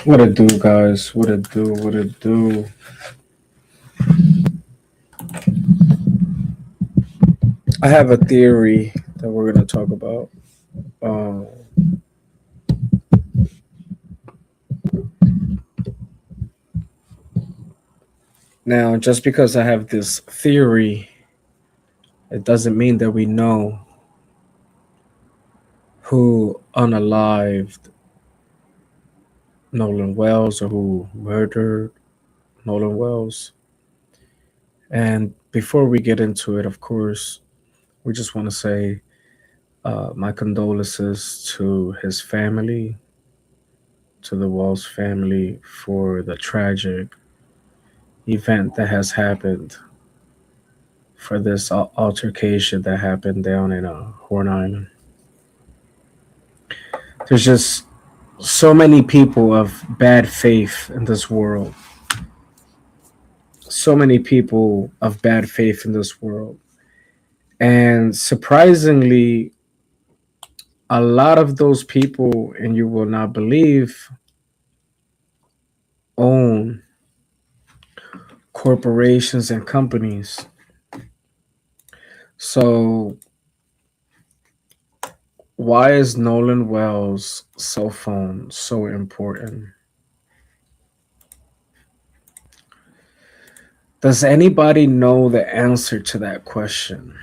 What it do, guys? What it do? What it do? I have a theory that we're gonna talk about. Um, Now, just because I have this theory, it doesn't mean that we know who unalived Nolan Wells or who murdered Nolan Wells. And before we get into it, of course, we just want to say my condolences to his family, to the Wells family, for the tragic event that has happened, for this altercation that happened down in Horn Island. There's just so many people of bad faith in this world. So many people of bad faith in this world. And surprisingly, a lot of those people, and you will not believe, own corporations and companies. So, why is Nolan Wells' cell phone so important? Does anybody know the answer to that question?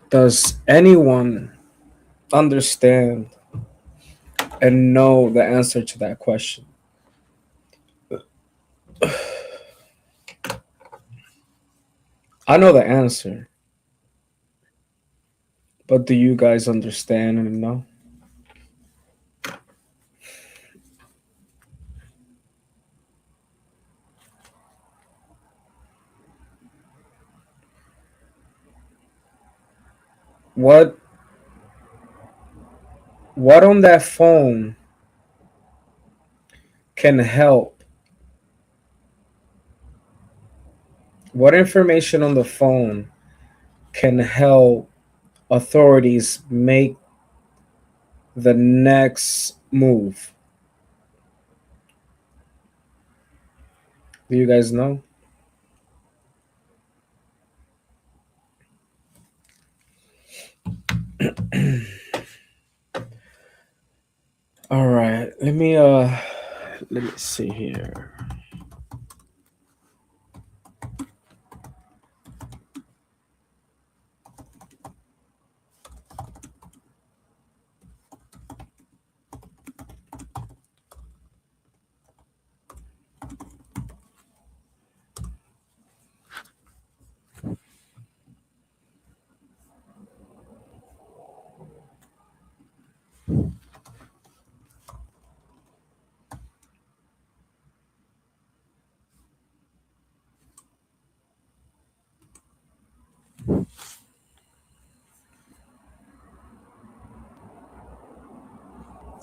Does anyone understand and know the answer to that question? I know the answer, but do you guys understand and know? What what on that phone can help? What information on the phone can help authorities make the next move? Do you guys know? All right, let me see here.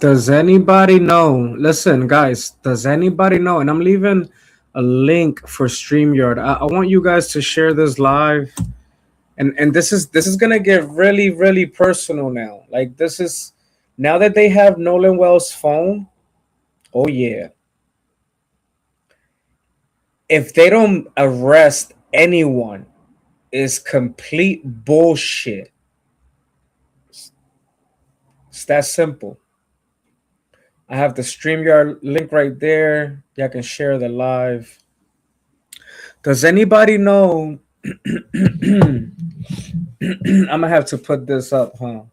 Does anybody know? Listen, guys, does anybody know? And I'm leaving a link for StreamYard. I want you guys to share this live. And this is gonna get really, really personal now. Like, this is now that they have Nolan Wells' phone. Oh yeah. If they don't arrest anyone, is complete bullshit. It's that simple. I have the StreamYard link right there. Y'all can share the live. Does anybody know? I'm gonna have to put this up, huh?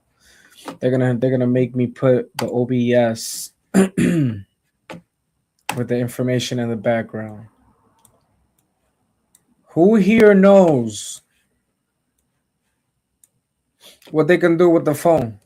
They're gonna make me put the OBS with the information in the background. Who here knows what they can do with the phone?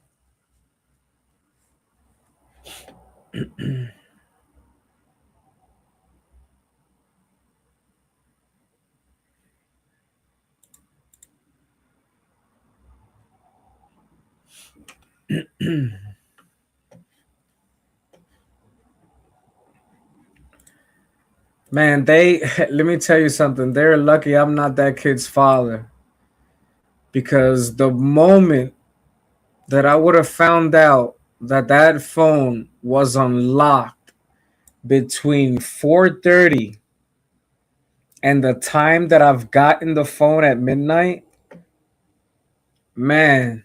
Man, they let me tell you something. They're lucky I'm not that kid's father. because the moment that I would have found out that that phone was unlocked between 4:30 and the time that I've gotten the phone at midnight, man,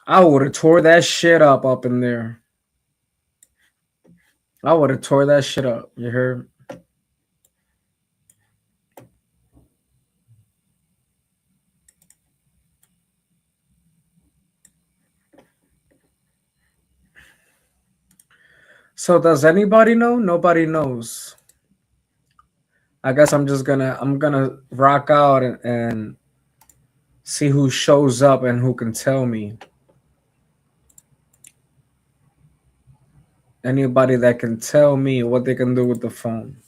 I would have tore that shit up in there. I would have tore that shit up. You heard? So does anybody know? Nobody knows. I guess I'm gonna rock out and see who shows up and who can tell me. Anybody that can tell me what they can do with the phone.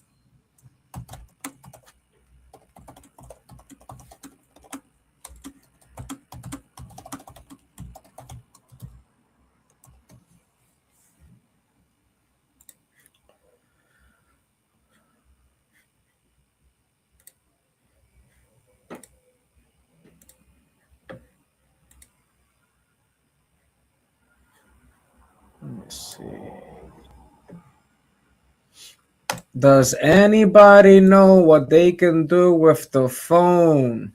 Let me see. Does anybody know what they can do with the phone?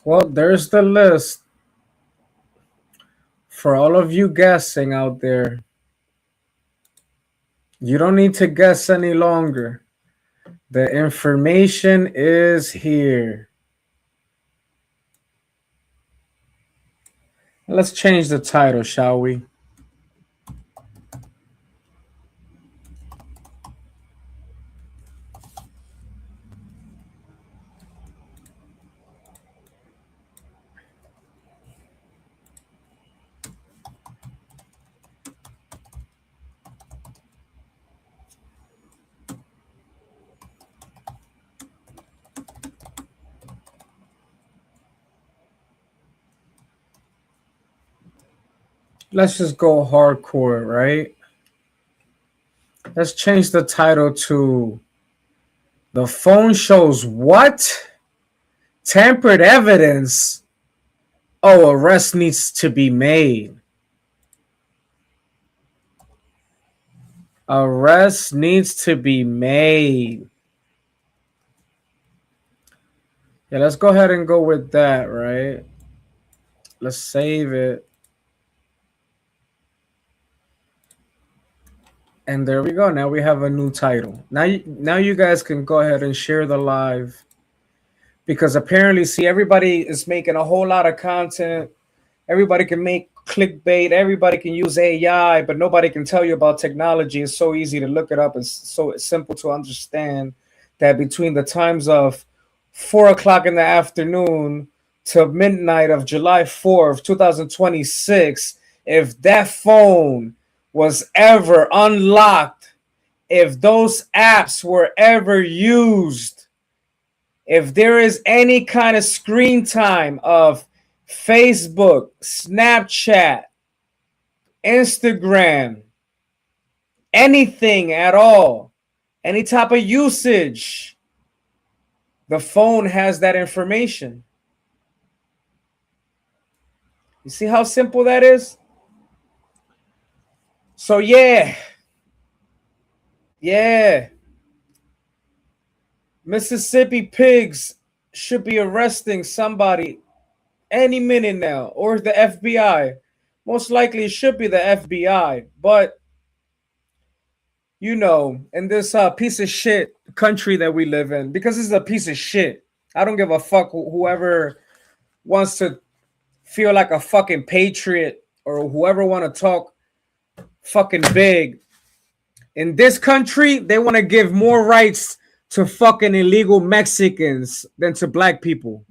Well, there's the list for all of you guessing out there. You don't need to guess any longer. The information is here. Let's change the title, shall we? Let's just go hardcore, right? Let's change the title to The Phone Shows What? Tampered Evidence. Oh, arrest needs to be made. Arrest needs to be made. Yeah, let's go ahead and go with that, right? Let's save it. And there we go. Now we have a new title. Now you guys can go ahead and share the live, because apparently, see, everybody is making a whole lot of content. Everybody can make clickbait. Everybody can use AI, but nobody can tell you about technology. It's so easy to look it up. It's so simple to understand that between the times of 4 o'clock in the afternoon to midnight of July 4th, 2026, if that phone was ever unlocked, if those apps were ever used, if there is any kind of screen time of Facebook, Snapchat, Instagram, anything at all, any type of usage, the phone has that information. You see how simple that is? So yeah, Mississippi pigs should be arresting somebody any minute now, or the FBI. Most likely it should be the FBI, but you know, in this piece of shit country that we live in, because this is a piece of shit. I don't give a fuck whoever wants to feel like a fucking patriot or whoever want to talk fucking big. In this country, they want to give more rights to fucking illegal Mexicans than to black people.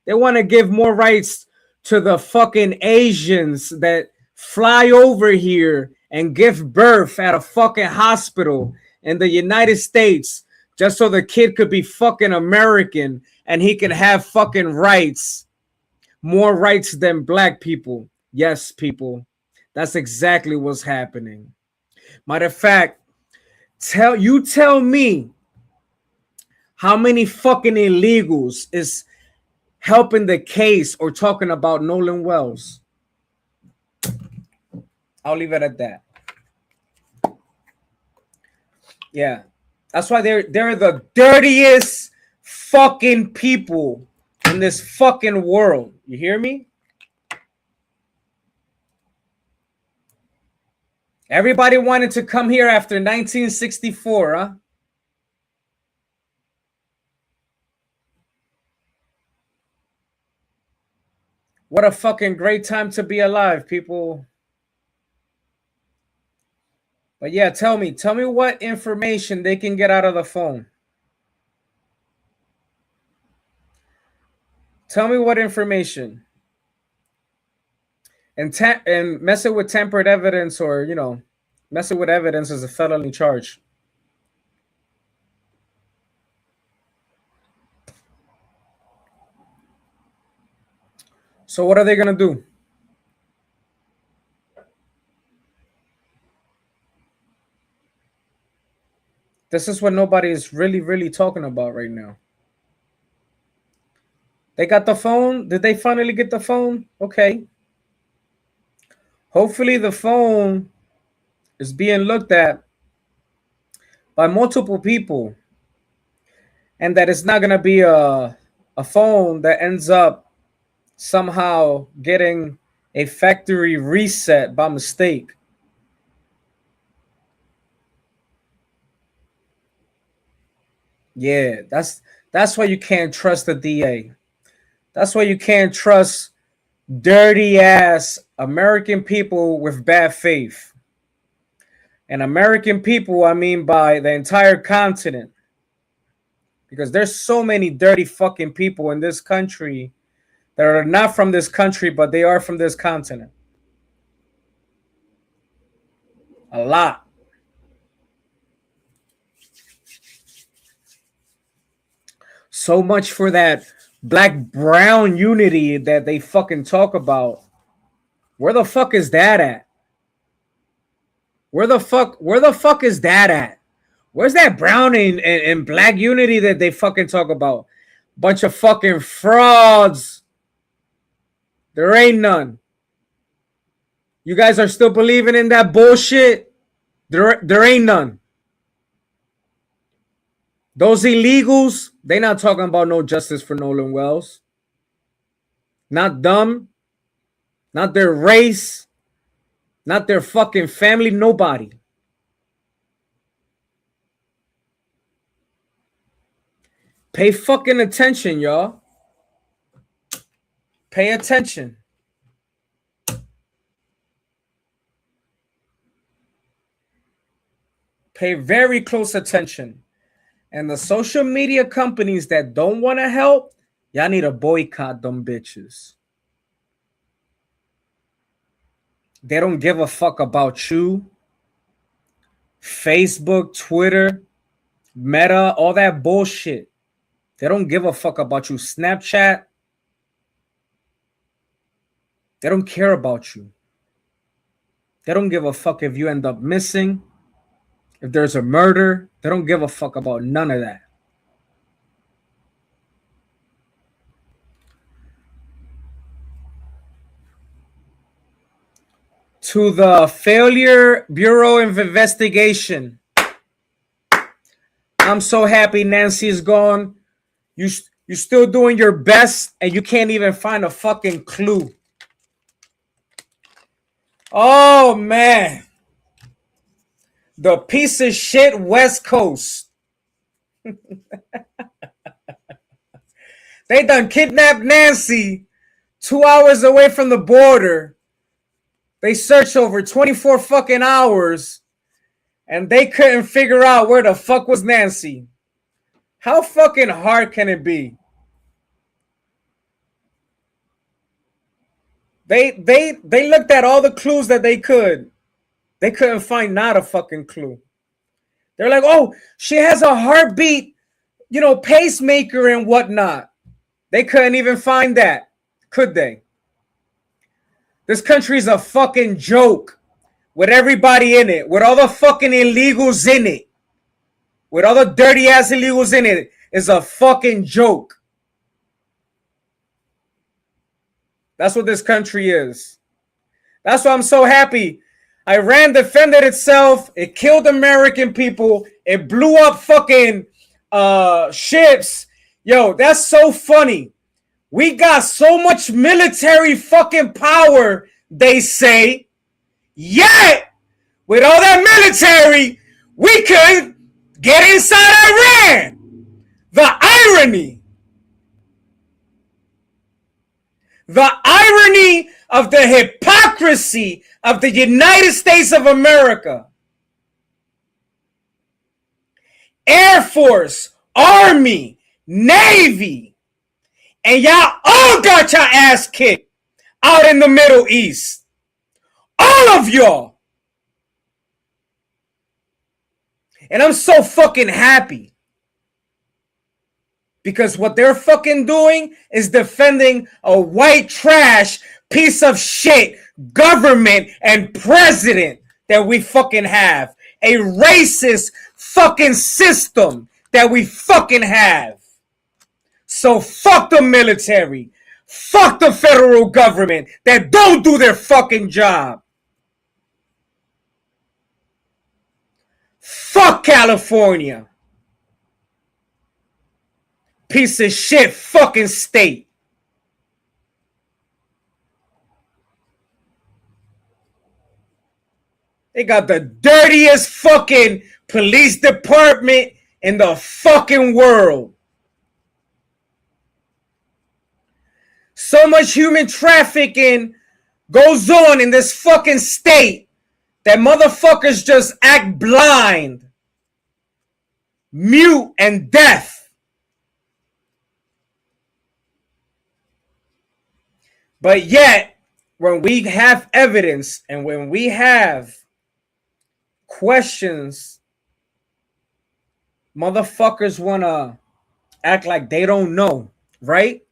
They want to give more rights to the fucking Asians that fly over here and give birth at a fucking hospital in the United States just so the kid could be fucking American and he can have fucking rights. More rights than black people. Yes, people. That's exactly what's happening. Matter of fact, tell me how many fucking illegals is helping the case or talking about Nolan Wells. I'll leave it at that. Yeah. That's why they're the dirtiest fucking people in this fucking world. You hear me? Everybody wanted to come here after 1964, huh? What a fucking great time to be alive, people. But yeah, tell me what information they can get out of the phone. Tell me what information. And messing with tampered evidence, or messing with evidence is a felony charge. So what are they gonna do? This is what nobody is really talking about right now. They got the phone. Did they finally get the phone? Okay. Hopefully the phone is being looked at by multiple people, and that it's not gonna be a phone that ends up somehow getting a factory reset by mistake. Yeah, that's why you can't trust the DA. That's why you can't trust dirty ass American people with bad faith. And American people, I mean by the entire continent. Because there's so many dirty fucking people in this country that are not from this country, but they are from this continent. A lot. So much for that black brown unity that they fucking talk about. Where the fuck is that at? Where the fuck is that at? Where's that brown and black unity that they fucking talk about? Bunch of fucking frauds. There ain't none. You guys are still believing in that bullshit? There ain't none. Those illegals, they not talking about no justice for Nolan Wells. Not them. Not their race. Not their fucking family. Nobody. Pay fucking attention, y'all. Pay attention. Pay very close attention. And the social media companies that don't want to help, y'all need to boycott them bitches. They don't give a fuck about you. Facebook, Twitter, Meta, all that bullshit. They don't give a fuck about you. Snapchat, they don't care about you. They don't give a fuck if you end up missing. If there's a murder, they don't give a fuck about none of that. To the Failure Bureau of Investigation. I'm so happy Nancy is gone. You're still doing your best and you can't even find a fucking clue. Oh, man. The piece of shit West Coast. They done kidnapped Nancy 2 hours away from the border. They searched over 24 fucking hours and they couldn't figure out where the fuck was Nancy. How fucking hard can it be? They looked at all the clues that they could. They couldn't find not a fucking clue. They're like, oh, she has a heartbeat, pacemaker and whatnot. They couldn't even find that, could they? This country's a fucking joke with everybody in it, with all the fucking illegals in it, with all the dirty ass illegals in it. It's a fucking joke. That's what this country is. That's why I'm so happy. Iran defended itself. It killed American people. It blew up fucking ships. Yo, that's so funny. We got so much military fucking power, they say. Yet, with all that military, we could get inside Iran. The irony. The irony of the hypocrisy of the United States of America. Air Force, Army, Navy, and y'all all got your ass kicked out in the Middle East. All of y'all. And I'm so fucking happy. Because what they're fucking doing is defending a white trash piece of shit government and president that we fucking have. A racist fucking system that we fucking have. So fuck the military. Fuck the federal government that don't do their fucking job. Fuck California. Piece of shit fucking state. They got the dirtiest fucking police department in the fucking world. So much human trafficking goes on in this fucking state that motherfuckers just act blind, mute, and deaf. But yet, when we have evidence and when we have questions, motherfuckers want to act like they don't know, right?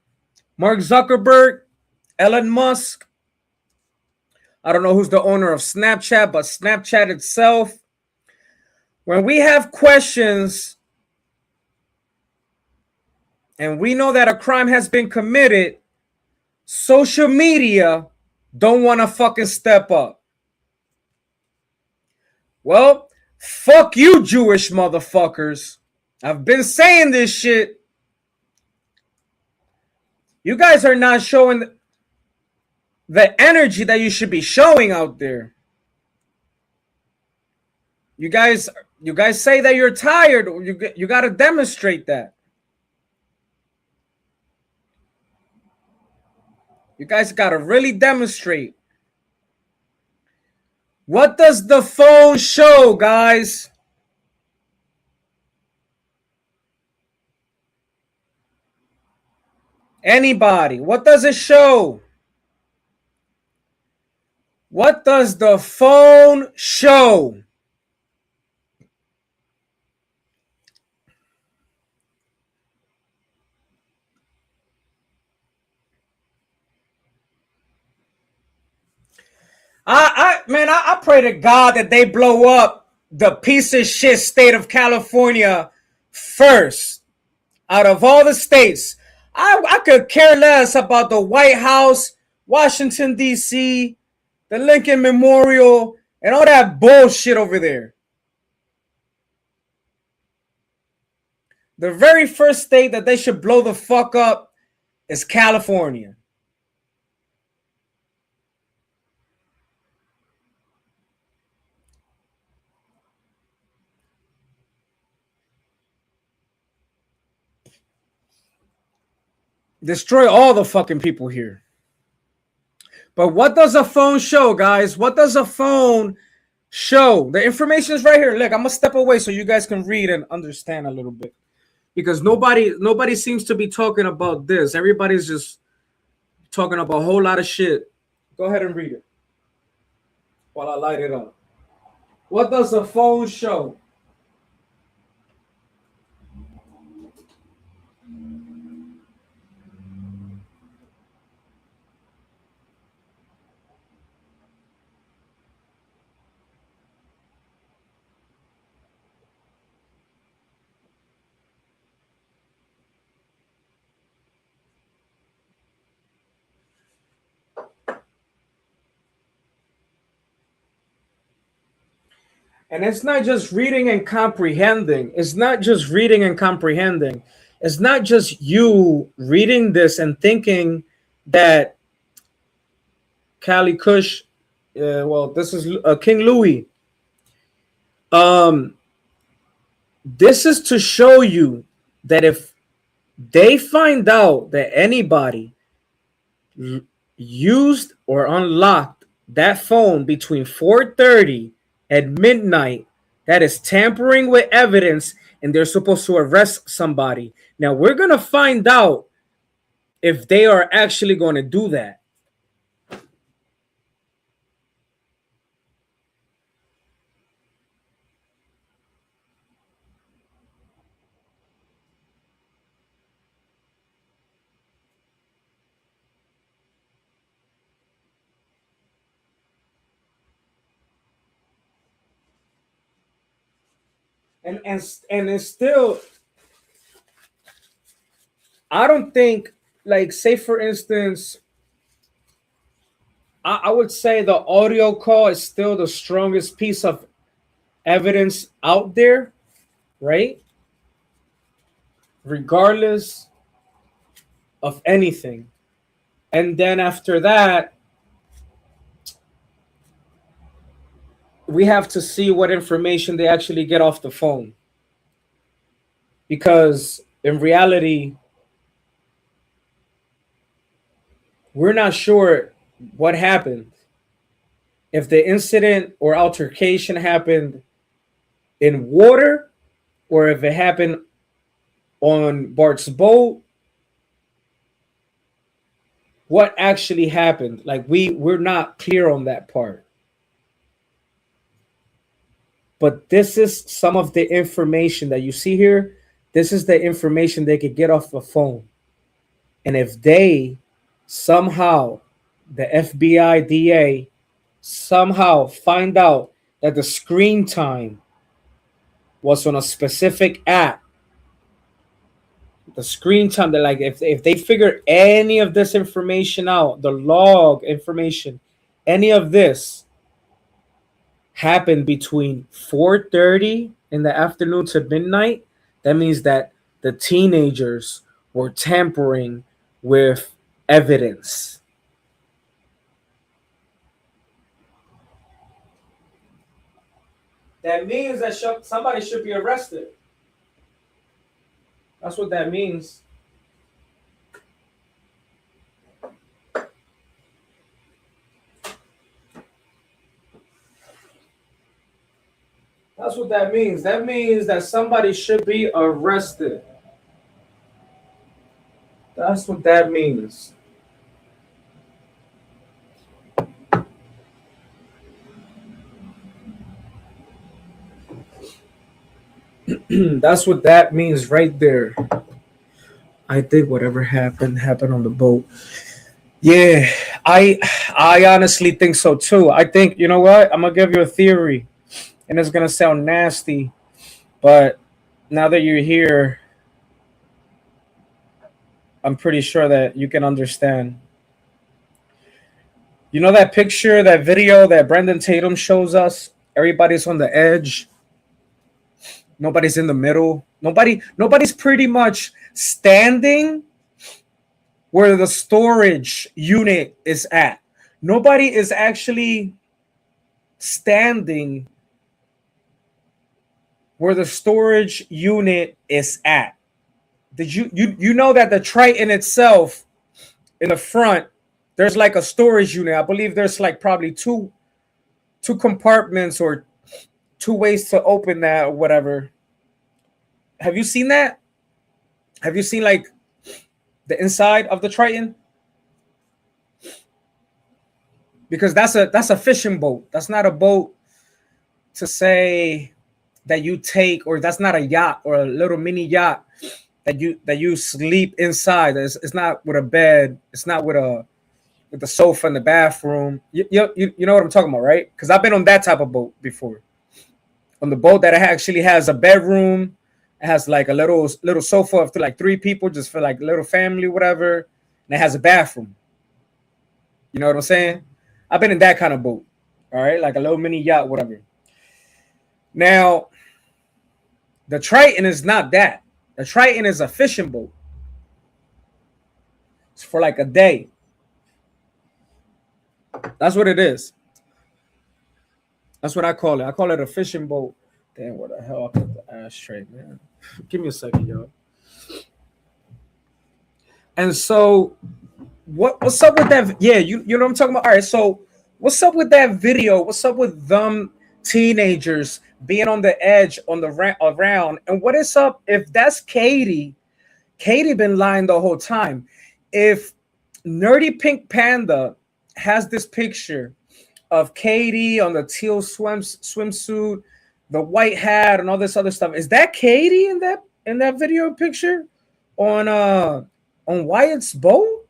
Mark Zuckerberg, Elon Musk, I don't know who's the owner of Snapchat, but Snapchat itself, when we have questions and we know that a crime has been committed, social media don't want to fucking step up. Well, fuck you, Jewish motherfuckers. I've been saying this shit. You guys are not showing the energy that you should be showing out there. You guys say that you're tired. You got to demonstrate that. You guys got to really demonstrate. What does the phone show, guys? Anybody? What does it show? What does the phone show? I pray to God that they blow up the piece of shit state of California first. Out of all the states, I could care less about the White House, Washington, D.C., the Lincoln Memorial, and all that bullshit over there. The very first state that they should blow the fuck up is California. Destroy all the fucking people here. But what does a phone show, guys? What does a phone show? The information is right here. Look, I'm gonna step away so you guys can read and understand a little bit. Because nobody seems to be talking about this. Everybody's just talking about a whole lot of shit. Go ahead and read it while I light it up. What does a phone show? And it's not just reading and comprehending. It's not just reading and comprehending. It's not just you reading this and thinking that Cali Kush, well, this is King Louis. Um, this is to show you that if they find out that anybody used or unlocked that phone between 4:30 and midnight, that is tampering with evidence, and they're supposed to arrest somebody. Now we're gonna find out if they are actually going to do that. And it's still, I don't think, like, say for instance, I would say the audio call is still the strongest piece of evidence out there, right? Regardless of anything. And then after that, we have to see what information they actually get off the phone. Because in reality, we're not sure what happened. If the incident or altercation happened in water or if it happened on Bart's boat, what actually happened? Like we're not clear on that part. But this is some of the information that you see here. This is the information they could get off the phone. And if they somehow, the FBI DA, somehow find out that the screen time was on a specific app, the screen time, that like if they figure any of this information out, the log information, any of this happened between 4:30 in the afternoon to midnight, that means that the teenagers were tampering with evidence. That means that somebody should be arrested. That's what that means. That's what that means. That means that somebody should be arrested. That's what that means. That's what that means right there. I think whatever happened on the boat. Yeah, I I honestly think so too. I think, you know what? I'm gonna give you a theory, and it's gonna sound nasty, but now that you're here, I'm pretty sure that you can understand. You know that picture, that video that Brendan Tatum shows us? Everybody's on the edge. Nobody's in the middle. Nobody's pretty much standing where the storage unit is at. Nobody is actually standing where the storage unit is at. Did you know that the Triton itself in the front, there's like a storage unit. I believe there's like probably two compartments or two ways to open that or whatever. Have you seen that? Have you seen like the inside of the Triton? Because that's a fishing boat. That's not a boat to say that you take, or that's not a yacht or a little mini yacht that you sleep inside. It's not with a bed. It's not with the sofa in the bathroom. You know what I'm talking about, right? Because I've been on that type of boat before. On the boat that actually has a bedroom, it has like a little sofa for like three people, just for like little family, whatever, and it has a bathroom. You know what I'm saying? I've been in that kind of boat. All right, like a little mini yacht, whatever. Now, the Triton is not that. The Triton is a fishing boat. It's for like a day. That's what it is. That's what I call it. I call it a fishing boat. Damn, what the hell? I put the ashtray, man. Give me a second, yo. And so, what's up with that? Yeah, you know what I'm talking about. All right, so what's up with that video? What's up with them teenagers being on the edge on the around? And what is up if that's Katie? Katie been lying the whole time. If Nerdy Pink Panda has this picture of Katie on the teal swimsuit, the white hat, and all this other stuff, is that Katie in that video picture on Wyatt's boat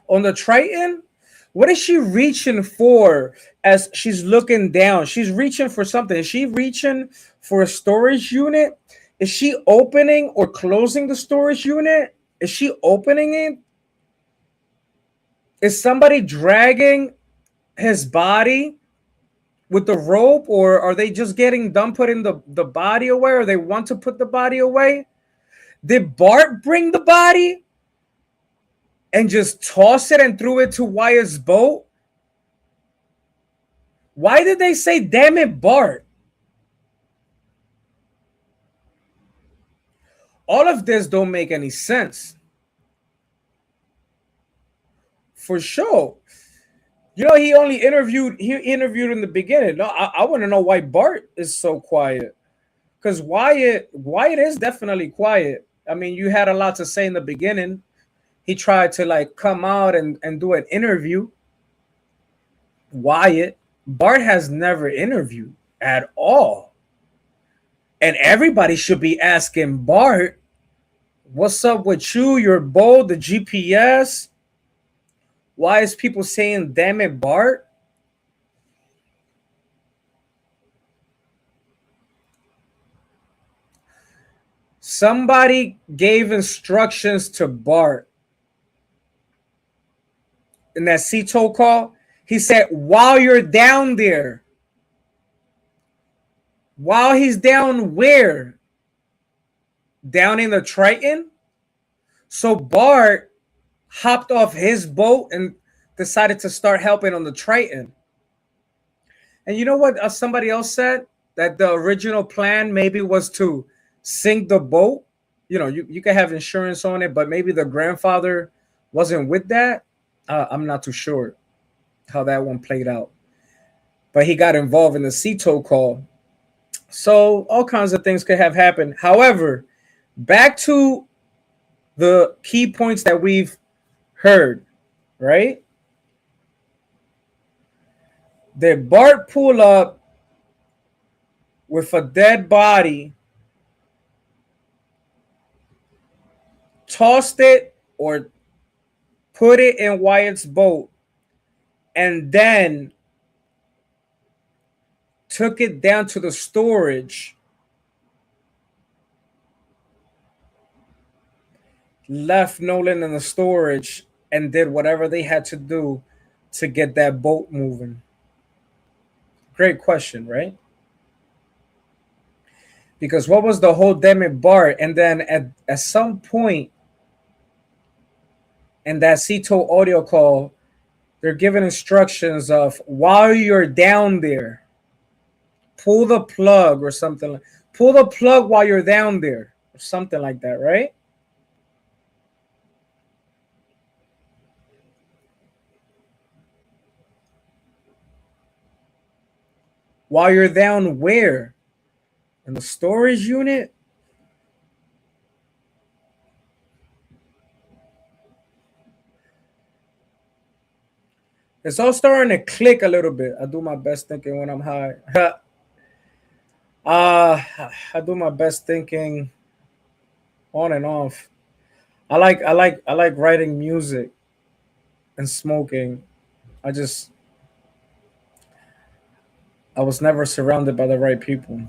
on the Triton? What is she reaching for as she's looking down? She's reaching for something. Is she reaching for a storage unit? Is she opening or closing the storage unit? Is she opening it? Is somebody dragging his body with the rope, or are they just getting done putting the body away, or they want to put the body away? Did Bart bring the body and just toss it and threw it to Wyatt's boat? Why did they say, damn it, Bart? All of this don't make any sense. For sure. You know, he interviewed in the beginning. No, I want to know why Bart is so quiet. Because Wyatt is definitely quiet. I mean, you had a lot to say in the beginning. He tried to like come out and do an interview. Bart has never interviewed at all. And everybody should be asking Bart, what's up with you, your boat, the GPS? Why is people saying, damn it, Bart? Somebody gave instructions to Bart in that CTO call. He said, while you're down there, while he's down where? Down in the Triton? So Bart hopped off his boat and decided to start helping on the Triton. And you know what somebody else said? That the original plan maybe was to sink the boat. You know, you can have insurance on it, but maybe the grandfather wasn't with that. I'm not too sure how that one played out. But he got involved in the CTO call. So all kinds of things could have happened. However, back to the key points that we've heard, right? Did Bart pull up with a dead body, tossed it or put it in Wyatt's boat, and then took it down to the storage, left Nolan in the storage, and did whatever they had to do to get that boat moving? Great question, right? Because what was the whole damn it Bart? And then at some point in that CTO audio call, they're giving instructions of while you're down there, pull the plug or something. Pull the plug while you're down there. or something like that, right? While you're down where? In the storage unit? It's all starting to click a little bit. I do my best thinking when I'm high. uh, I do my best thinking on and off. I like writing music and smoking. I just I was never surrounded by the right people.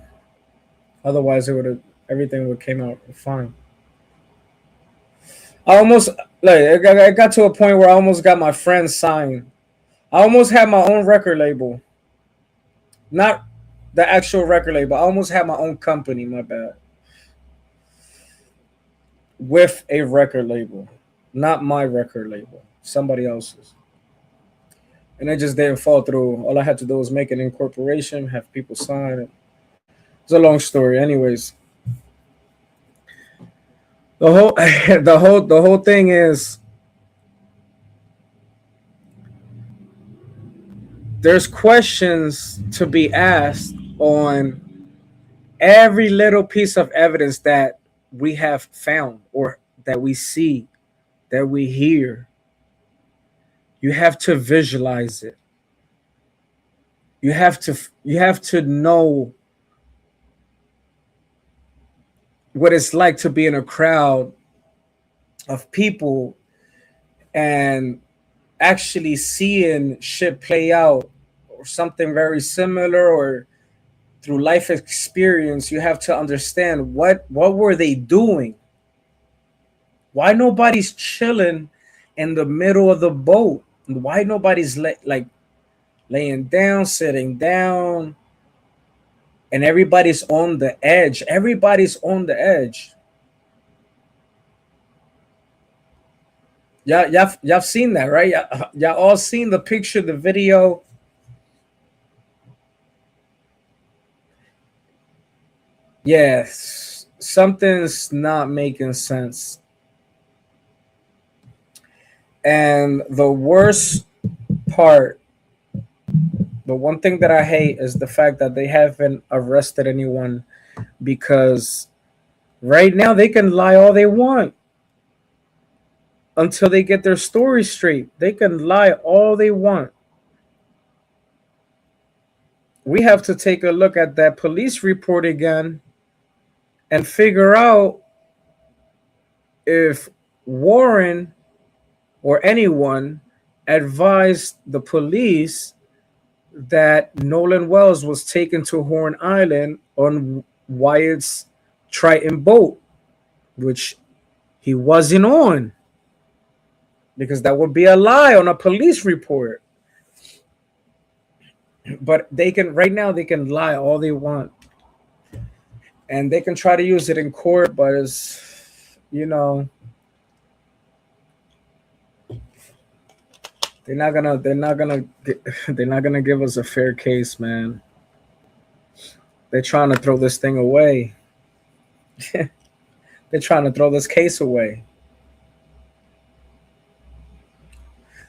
Otherwise, it would have everything would came out fine. I almost like I got to a point where I almost got my friends signed. I almost had my own record label, not the actual record label. I almost had my own company. My bad, with a record label, not my record label, somebody else's. And it just didn't fall through. All I had to do was make an incorporation, have people sign it. It's a long story. Anyways, the whole the whole thing is there's questions to be asked on every little piece of evidence that we have found or that we see, that we hear. You have to visualize it. You have to know what it's like to be in a crowd of people and actually seeing shit play out or something very similar, or through life experience you have to understand what were they doing, why nobody's chilling in the middle of the boat, why nobody's like laying down, sitting down, and everybody's on the edge, everybody's on the edge. Y'all seen that, right? Y'all all seen the picture, the video. Yes, something's not making sense. And the worst part, the one thing that I hate is the fact that they haven't arrested anyone, because right now they can lie all they want until they get their story straight. They can lie all they want. We have to take a look at that police report again and figure out if Warren or anyone advised the police that Nolan Wells was taken to Horn Island on Wyatt's Triton boat, which he wasn't on, because that would be a lie on a police report. But they can right now they can lie all they want, and they can try to use it in court, but it's they're not gonna give us a fair case, man. They're trying to throw this thing away. They're trying to throw this case away.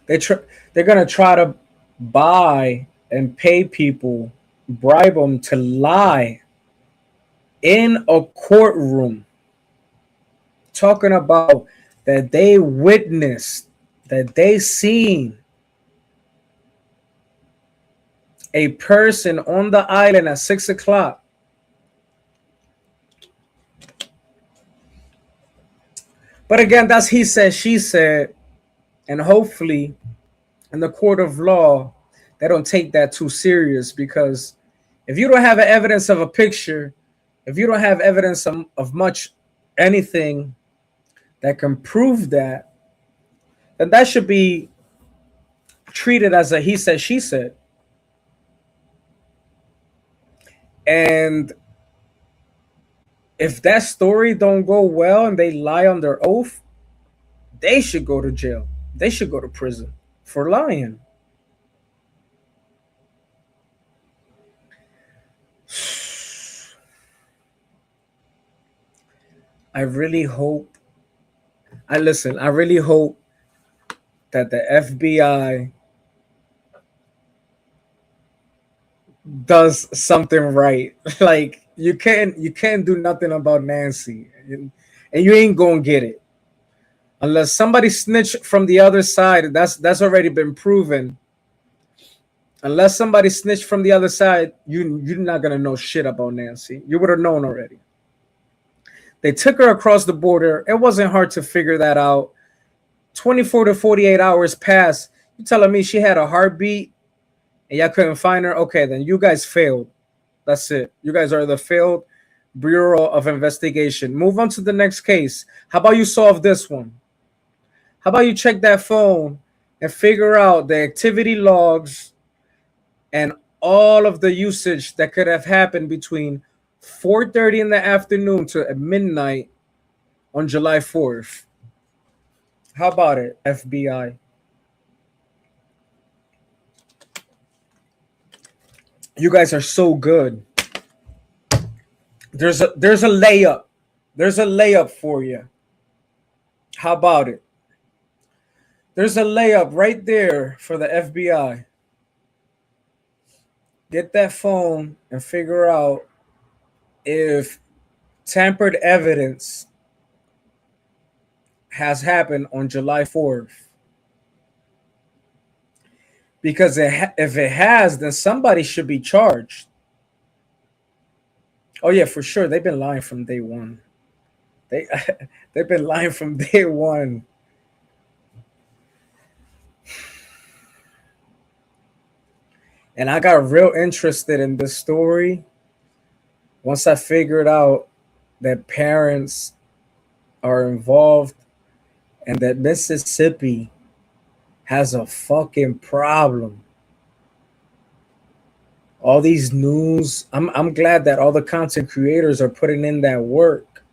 They tr- they're gonna try to buy and pay people, bribe them to lie in a courtroom, talking about that they witnessed, that they seen a person on the island at 6 o'clock. But again, that's he said, she said, and hopefully in the court of law, they don't take that too serious, because if you don't have evidence of a picture, if you don't have evidence of much anything that can prove that, then that should be treated as a he said, she said. And if that story don't go well and they lie on their oath, they should go to jail. They should go to prison for lying. I really hope. I listen. I really hope that the FBI does something right. Like you can't do nothing about Nancy, and you ain't gonna get it unless somebody snitched from the other side. That's already been proven. Unless somebody snitched from the other side, you're not gonna know shit about Nancy. You would have known already. They took her across the border. It wasn't hard to figure that out. 24 to 48 hours passed. You telling me she had a heartbeat and y'all couldn't find her? Okay, then you guys failed. That's it. You guys are the failed Bureau of Investigation. Move on to the next case. How about you solve this one? How about you check that phone and figure out the activity logs and all of the usage that could have happened between 4:30 in the afternoon to midnight on July 4th? How about it, FBI? You guys are so good. There's a layup. There's a layup for you. How about it? There's a layup right there for the FBI. Get that phone and figure out if tampered evidence has happened on July 4th. Because if it has, then somebody should be charged. Oh yeah, for sure. They've been lying from day one. They they've been lying from day one. And I got real interested in this story once I figured out that parents are involved and that Mississippi has a fucking problem. All these news, I'm glad that all the content creators are putting in that work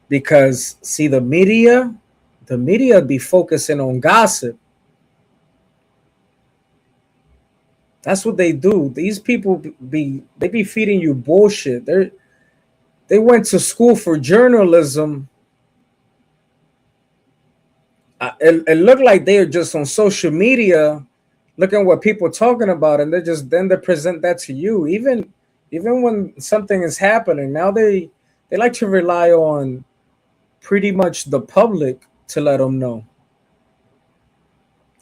because see the media be focusing on gossip. That's what they do. These people they be feeding you bullshit. They went to school for journalism. It looked like they are just on social media looking what people talking about, and they present that to you. Even when something is happening, now they like to rely on pretty much the public to let them know.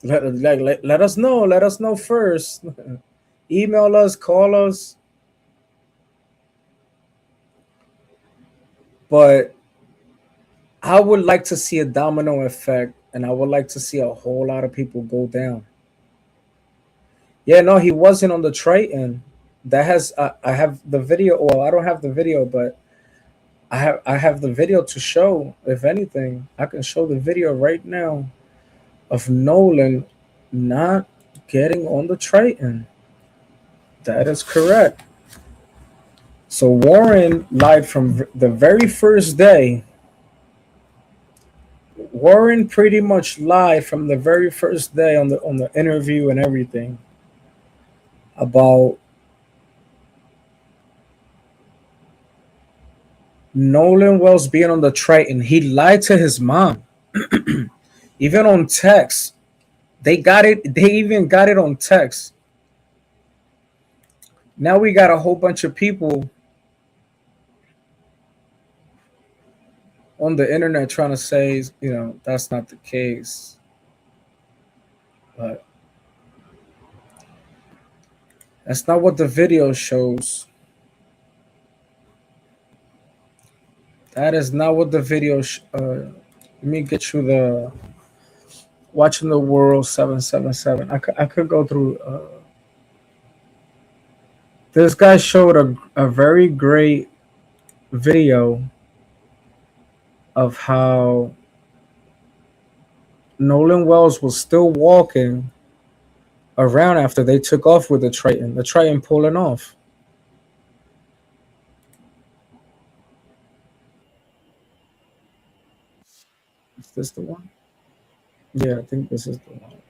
Let us know. Let us know first. Email us, call us. But I would like to see a domino effect, and I would like to see a whole lot of people go down. Yeah, no, he wasn't on the Triton. That has I have the video. Well, I don't have the video, but I have the video to show. If anything, I can show the video right now of Nolan not getting on the Triton. That is correct. So Warren lied from the very first day. Warren pretty much lied from the very first day on the interview and everything about Nolan Wells being on the Triton. He lied to his mom, even on text. They got it. They even got it on text. Now we got a whole bunch of people on the internet trying to say, that's not the case. But that's not what the video shows. That is not what the video. Let me get you the watching the world 777. I could go through. This guy showed a very great video of how Nolan Wells was still walking around after they took off with the Triton pulling off. Is this the one? Yeah, I think this is the one.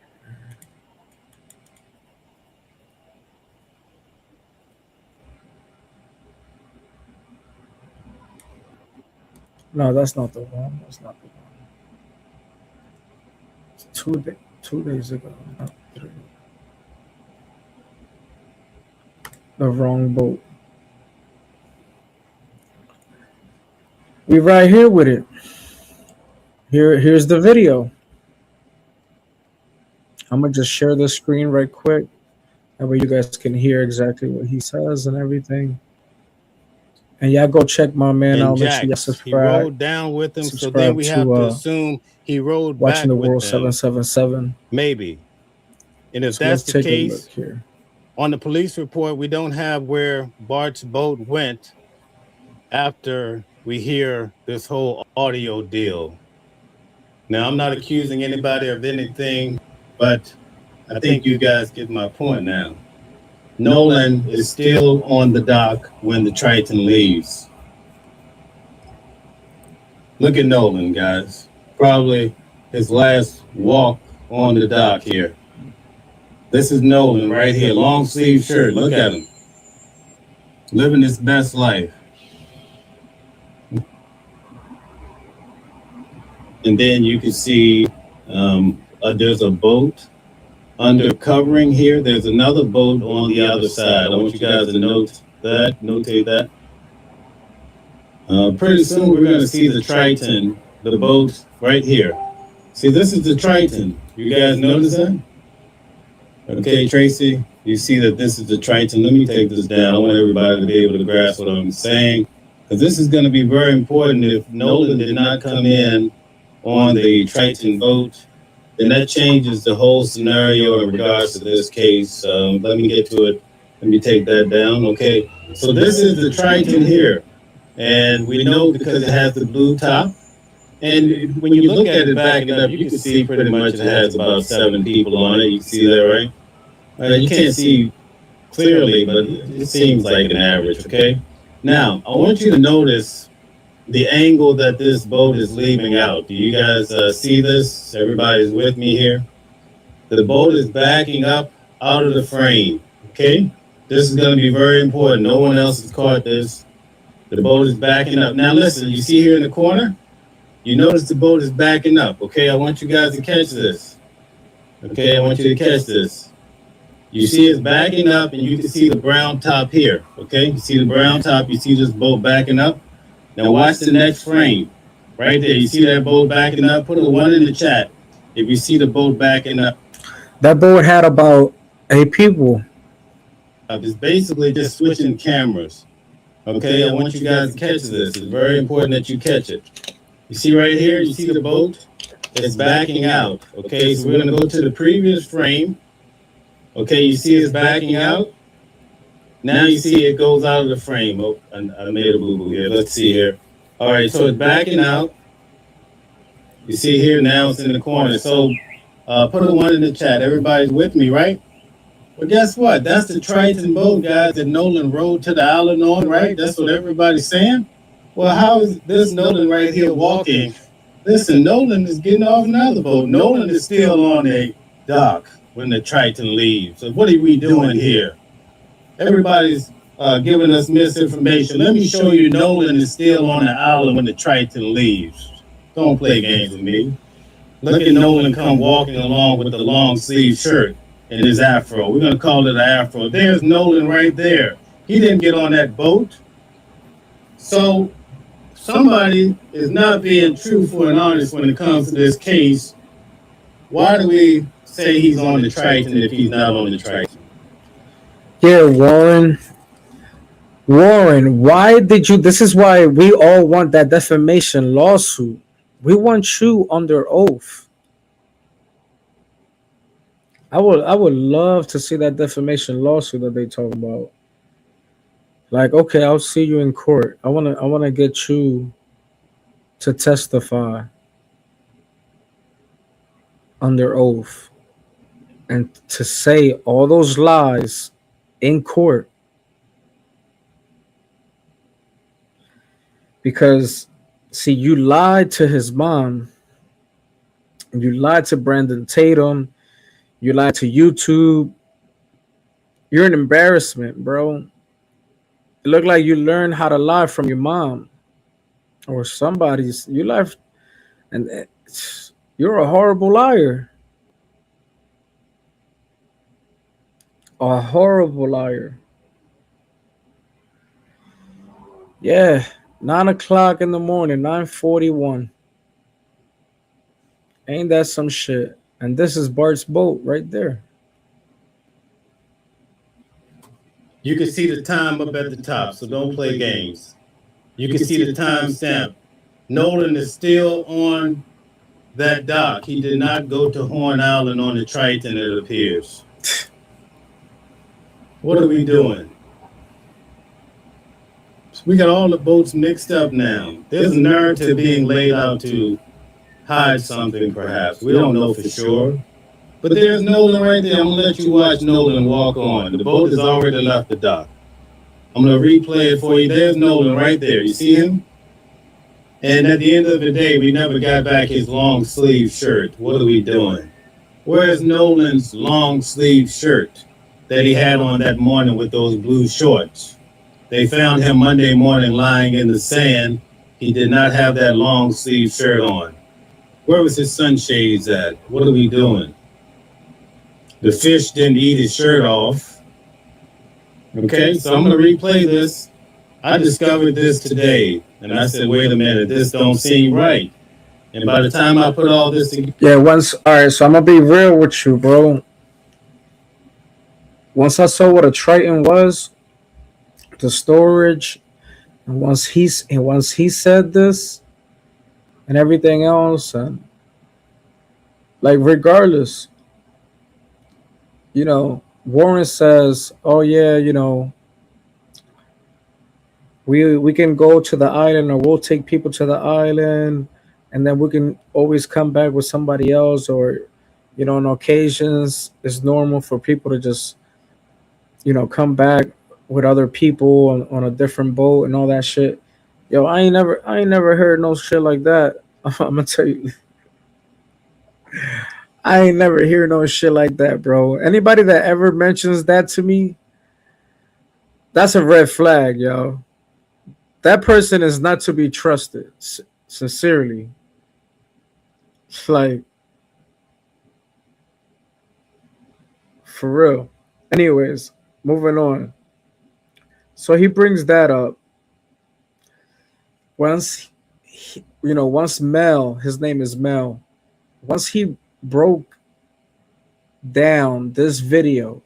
No, that's not the one. That's not the one. It's 2 days ago. Not three. The wrong boat. We right here with it. Here's the video. I'm gonna just share the screen right quick. That way you guys can hear exactly what he says and everything. And y'all go check my man And out. Make sure y'all Jax, he rode down with him. So then subscribe we have to to assume he rode watching back the with World them. 777. Maybe. And if So that's let's the take a look case, here. on the police report, we don't have where Bart's boat went after we hear this whole audio deal. Now, I'm not accusing anybody of anything, but I think you guys get my point now. Nolan is still on the dock when the Triton leaves. Look at Nolan, guys. Probably his last walk on the dock here. This is Nolan right here, long sleeve shirt. Look at him, living his best life. And then you can see there's a boat under covering here. There's another boat on the other side. I want you guys to notate that. Pretty soon we're going to see the Triton, the boat right here. See, this is the Triton. You guys notice that? Okay, Tracy, you see that this is the Triton. Let me take this down. I want everybody to be able to grasp what I'm saying, because this is going to be very important. If Nolan did not come in on the Triton boat, then that changes the whole scenario in regards to this case. Let me get to it. Let me take that down. Okay, so this is the Triton here. And we know because it has the blue top. And when you look at it, back it up, you can see pretty much it has about 7 people on it. You can see that, right? You can't see clearly, but it seems like an average, okay? Now, I want you to notice the angle that this boat is leaving out. Do you guys see this? Everybody's with me here? The boat is backing up out of the frame, okay? This is going to be very important. No one else has caught this. The boat is backing up. Now listen, you see here in the corner? You notice the boat is backing up, okay? I want you guys to catch this. Okay, I want you to catch this. You see it's backing up, and you can see the brown top here, okay? You see the brown top, you see this boat backing up. Now watch the next frame. Right there, you see that boat backing up? Put a 1 in the chat if you see the boat backing up. That boat had about 8 people. It's basically just switching cameras. Okay, I want you guys to catch this. It's very important that you catch it. You see right here, you see the boat? It's backing out. Okay, so we're going to go to the previous frame. Okay, you see it's backing out. Now you see it goes out of the frame. Oh, I made a boo-boo here. Let's see here. All right, so it's backing out. You see here, now it's in the corner. So put a 1 in the chat. Everybody's with me, right? Well, guess what? That's the Triton boat, guys, that Nolan rode to the island on, right? That's what everybody's saying. Well, how is this Nolan right here walking? Listen, Nolan is getting off another boat. Nolan is still on a dock when the Triton leaves. So what are we doing here? Everybody's giving us misinformation. Let me show you Nolan is still on the island when the Triton leaves. Don't play games with me. Look at Nolan come walking along with the long sleeve shirt and his afro. We're going to call it an afro. There's Nolan right there. He didn't get on that boat. So somebody is not being truthful and honest when it comes to this case. Why do we say he's on the Triton if he's not on the Triton? Yeah, Warren. Warren, why did you? This is why we all want that defamation lawsuit. We want you under oath. I would love to see that defamation lawsuit that they talk about. Like, okay, I'll see you in court. I wanna get you to testify under oath and to say all those lies in court because see, you lied to his mom, you lied to Brandon Tatum, you lied to YouTube. You're an embarrassment, bro. It looked like you learned how to lie from your mom. or somebody's. You left, and you're a horrible liar. A horrible liar. Yeah, 9 o'clock in the morning, 9:41. Ain't that some shit? And this is Bart's boat right there. You can see the time up at the top, so don't play games. You can see the time stamp. Nolan is still on that dock. He did not go to Horn Island on the Triton, it appears. What are we doing? We got all the boats mixed up now. There's a narrative being laid out to hide something, perhaps. We don't know for sure. But there's Nolan right there. I'm going to let you watch Nolan walk on. The boat has already left the dock. I'm going to replay it for you. There's Nolan right there. You see him? And at the end of the day, we never got back his long sleeve shirt. What are we doing? Where's Nolan's long sleeve shirt that he had on that morning with those blue shorts? They found him Monday morning lying in the sand. He did not have that long sleeve shirt on. Where was his sunshades at? What are we doing? The fish didn't eat his shirt off. Okay, so I'm going to replay this. I discovered this today, and I said, wait a minute, this don't seem right. And by the time I put all this together, Yeah, once. All right, so I'm gonna be real with you, bro. Once I saw what a Triton was, the storage, and once he said this and everything else, and like regardless, Warren says, "Oh yeah, we can go to the island, or we'll take people to the island, and then we can always come back with somebody else, or on occasions it's normal for people to just come back with other people on a different boat and all that shit." Yo, I ain't never heard no shit like that. I'm gonna tell you, I ain't never hear no shit like that, bro. Anybody that ever mentions that to me, that's a red flag, yo. That person is not to be trusted. Sincerely, like, for real. Anyways, moving on. So he brings that up. Once Mel, his name is Mel, once he broke down this video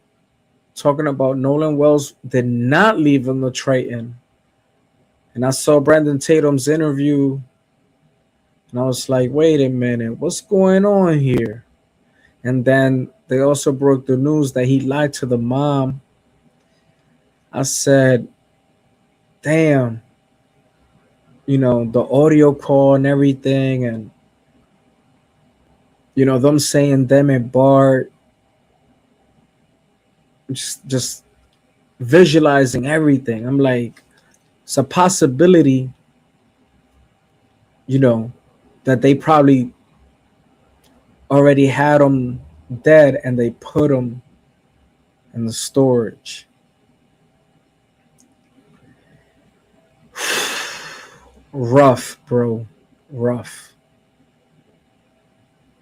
talking about Nolan Wells did not leave him the Triton, and I saw Brandon Tatum's interview, and I was like, wait a minute, what's going on here? And then they also broke the news that he lied to the mom. I said, damn, the audio call and everything, and them saying them and Bart, just visualizing everything. I'm like, it's a possibility, you know, that they probably already had him dead and they put him in the storage. Rough, bro. Rough.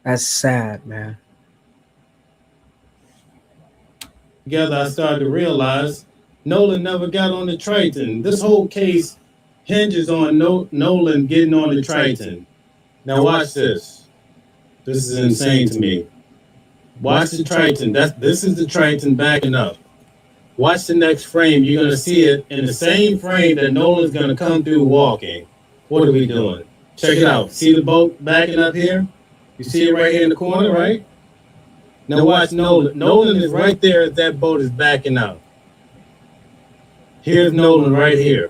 That's sad, man. I started to realize Nolan never got on the Triton. This whole case hinges on Nolan getting on the Triton. Now watch this. This is insane to me. Watch the Triton. This is the Triton backing up. Watch the next frame. You're gonna see it in the same frame that Nolan's gonna come through walking. What are we doing? Check it out. See the boat backing up here? You see it right here in the corner, right? Now watch Nolan. Nolan is right there as that boat is backing out. Here's Nolan right here.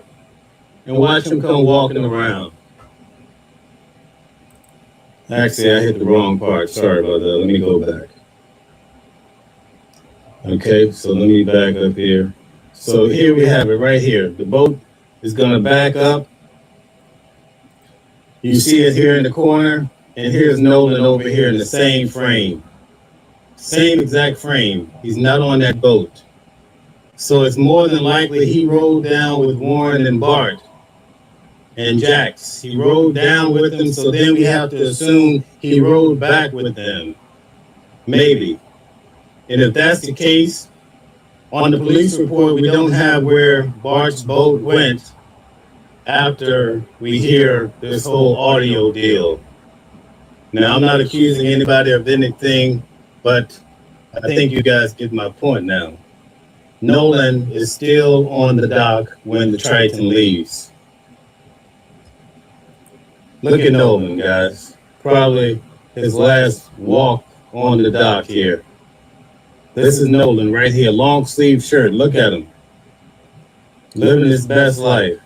And watch him come walking around. Actually, I hit the wrong part. Sorry about that. Let me go back. Okay, so let me back up here. So here we have it right here. The boat is going to back up. You see it here in the corner. And here's Nolan over here in the same frame. Same exact frame. He's not on that boat. So it's more than likely he rode down with Warren and Bart and jacks. He rode down with them, so then we have to assume he rode back with them. Maybe. And if that's the case, on the police report, we don't have where Bart's boat went after we hear this whole audio deal. Now, I'm not accusing anybody of anything, but I think you guys get my point now. Nolan is still on the dock when the Triton leaves. Look at Nolan, guys. Probably his last walk on the dock here. This is Nolan right here, long sleeve shirt. Look at him, living his best life.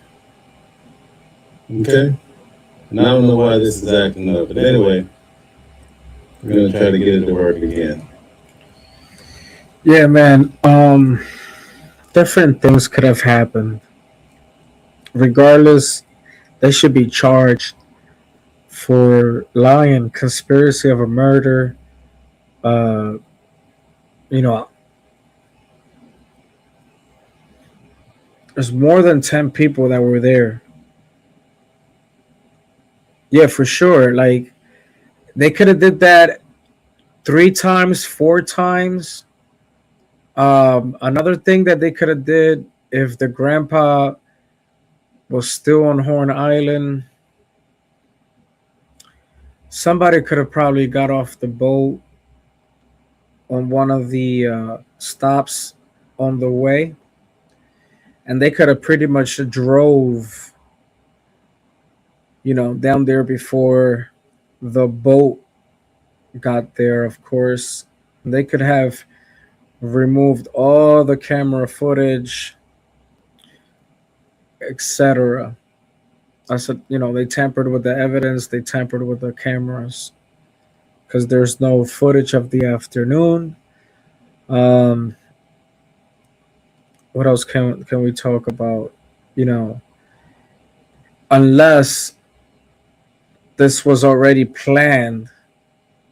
Okay? And I don't know why this is acting up, but anyway, we're gonna try to get it to work again. Yeah, man. Different things could have happened. Regardless, they should be charged for lying, conspiracy of a murder. Uh, you know, there's more than 10 people that were there. Yeah, for sure. Like they could have did that 3 times, 4 times. Another thing that they could have did if the grandpa was still on Horn Island, somebody could have probably got off the boat on one of the stops on the way, and they could have pretty much drove, down there before the boat got there. Of course, they could have removed all the camera footage, etc. I said, they tampered with the evidence, they tampered with the cameras because there's no footage of the afternoon. Um, what else can we talk about? You know, unless this was already planned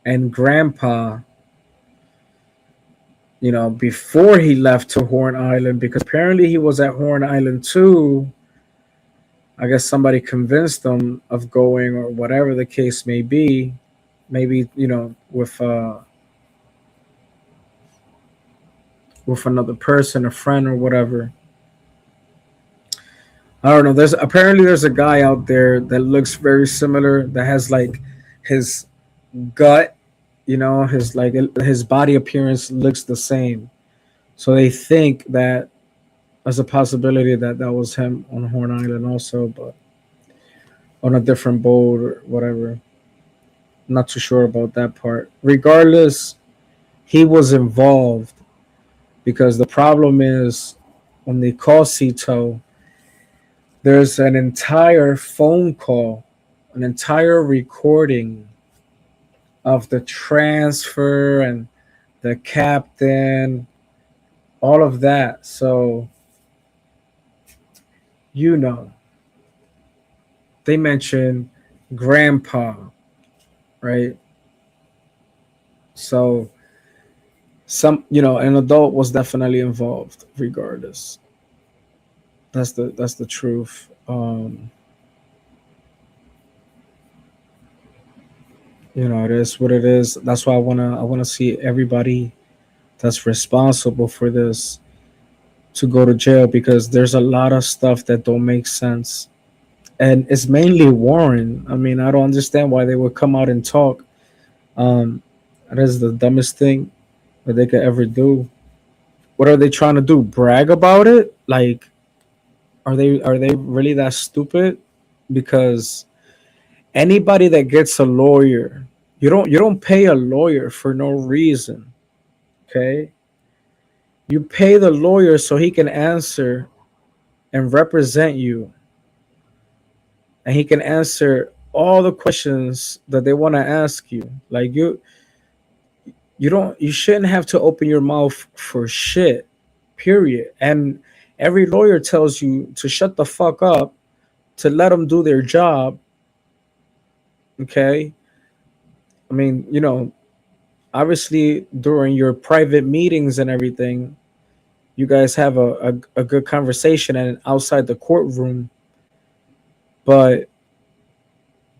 and Grandpa, before he left to Horn Island, because apparently he was at Horn Island too. I guess somebody convinced them of going or whatever the case may be. Maybe, with another person, a friend or whatever. I don't know. There's a guy out there that looks very similar, that has like his gut, his body appearance looks the same. So they think that there's a possibility that that was him on Horn Island also, but on a different boat or whatever. Not too sure about that part. Regardless, he was involved because the problem is when they call Cito, there's an entire phone call, an entire recording of the transfer and the captain, all of that. So, you know, they mention grandpa, right? So, an adult was definitely involved, regardless. That's the truth. It is what it is. That's why I wanna see everybody that's responsible for this to go to jail, because there's a lot of stuff that don't make sense, and it's mainly Warren. I mean, I don't understand why they would come out and talk. Um, that is the dumbest thing that they could ever do. What are they trying to do? Brag about it? Like, are they really that stupid? Because anybody that gets a lawyer, you don't pay a lawyer for no reason. Okay, you pay the lawyer so he can answer and represent you, and he can answer all the questions that they want to ask you. Like you shouldn't have to open your mouth for shit. Period. And every lawyer tells you to shut the fuck up, to let them do their job. Okay. I mean, obviously during your private meetings and everything, you guys have a good conversation, and outside the courtroom, But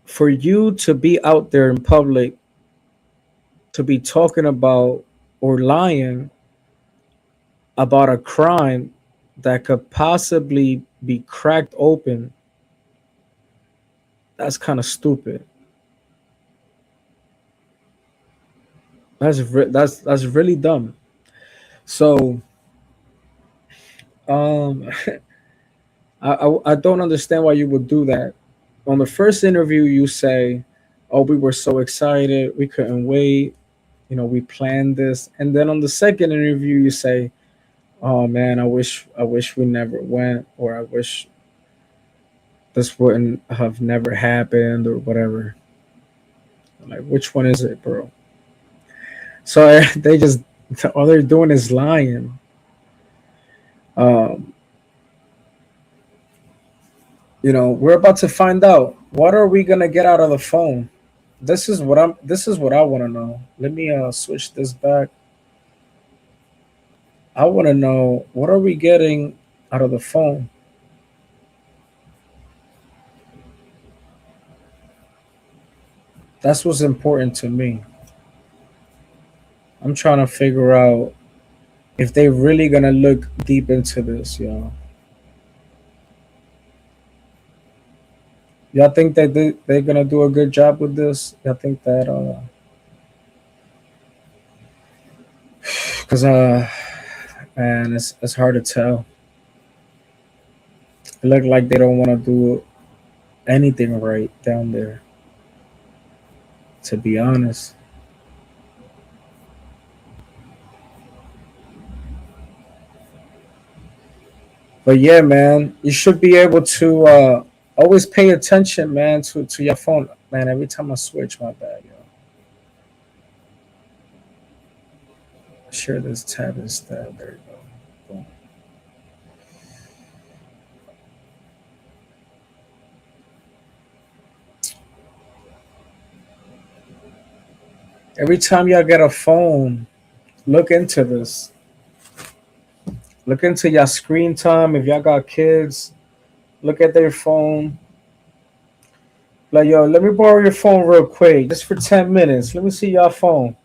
for you to be out there in public, to be talking about or lying about a crime that could possibly be cracked open, that's kind of stupid. That's really dumb. So um, I don't understand why you would do that. On the first interview, you say, "Oh, we were so excited, we couldn't wait. We planned this." And then on the second interview, you say, "Oh man, I wish we never went, or I wish this wouldn't have never happened, or whatever." Like, which one is it, bro? So they just all they're doing is lying. Um, we're about to find out. What are we gonna get out of the phone? This is what I want to know. Let me switch this back. I want to know, what are we getting out of the phone? That's what's important to me. I'm trying to figure out if they really gonna look deep into this, y'all. Y'all think that they're gonna do a good job with this? Y'all think that because man, it's hard to tell. It look like they don't want to do anything right down there, to be honest. But yeah, man, you should be able to always pay attention, man, to your phone. Man, every time I switch, my bad, yo. Share this tab instead. There you go. Boom. Every time y'all get a phone, look into this. Look into your screen time. If y'all got kids, look at their phone. Like, yo, let me borrow your phone real quick, just for 10 minutes. Let me see your phone.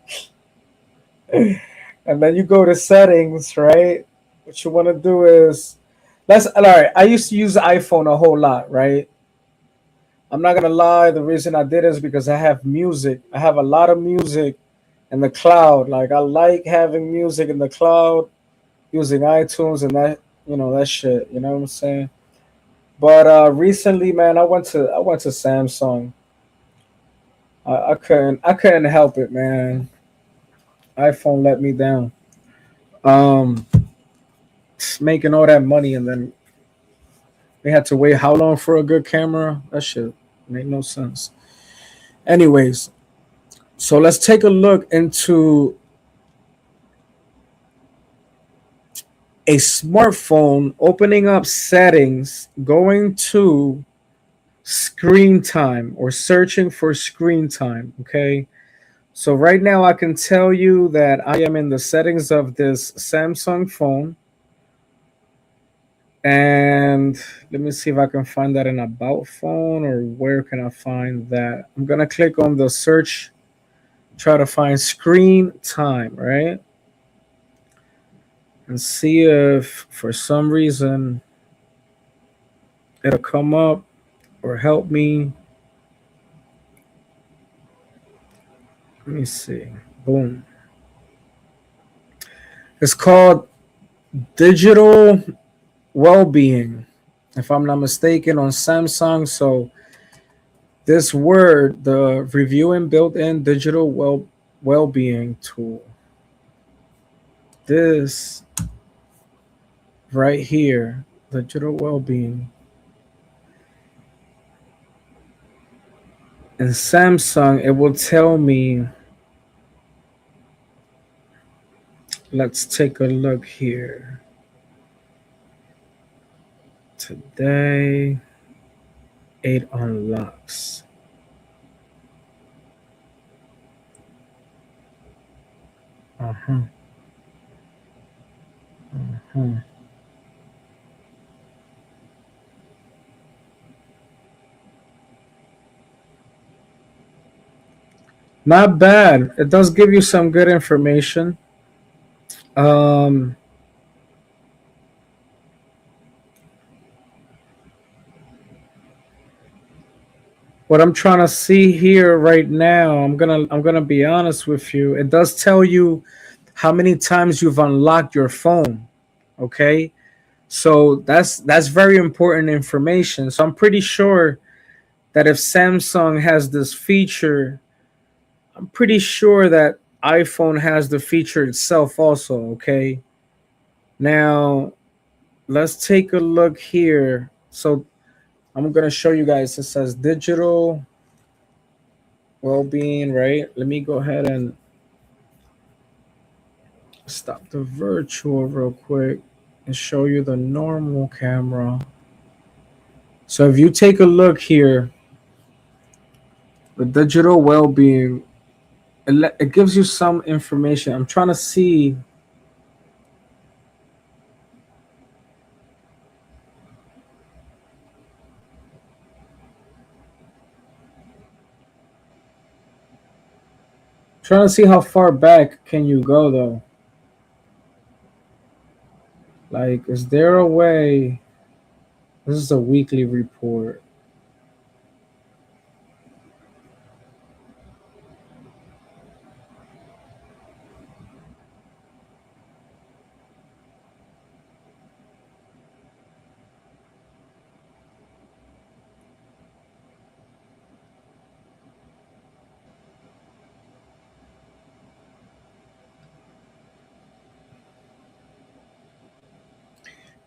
And then you go to settings, right? What you want to do is, let's all right. I used to use the iPhone a whole lot, right? I'm not gonna lie. The reason I did is because I have music. I have a lot of music in the cloud. Like, I like having music in the cloud, using iTunes and that shit. You know what I'm saying? But recently, man, I went to Samsung. I couldn't help it, man. iPhone let me down. Um, making all that money and then they had to wait how long for a good camera? That shit made no sense. Anyways, so let's take a look into a smartphone, opening up settings, going to screen time or searching for screen time. Okay. So right now I can tell you that I am in the settings of this Samsung phone. And let me see if I can find that in about phone, or where can I find that? I'm gonna click on the search, try to find screen time, right? And see if for some reason it'll come up or help me. Let me see. Boom. It's called digital well-being, if I'm not mistaken, on Samsung. So this word, the reviewing built-in digital well-being tool. This right here, digital well-being. In Samsung, it will tell me, let's take a look here. Today, 8 unlocks. Uh-huh. Uh-huh. Not bad. It does give you some good information. Um, what I'm trying to see here right now, I'm gonna be honest with you. It does tell you how many times you've unlocked your phone. Okay, so that's very important information. So I'm pretty sure that if Samsung has this feature, I'm pretty sure that iPhone has the feature itself also. Okay, now let's take a look here. So I'm gonna show you guys. It says digital well-being, right? Let me go ahead and stop the virtual real quick and show you the normal camera. So if you take a look here, the digital well-being, it gives you some information. I'm trying to see how far back can you go though. Like, is there a way? This is a weekly report.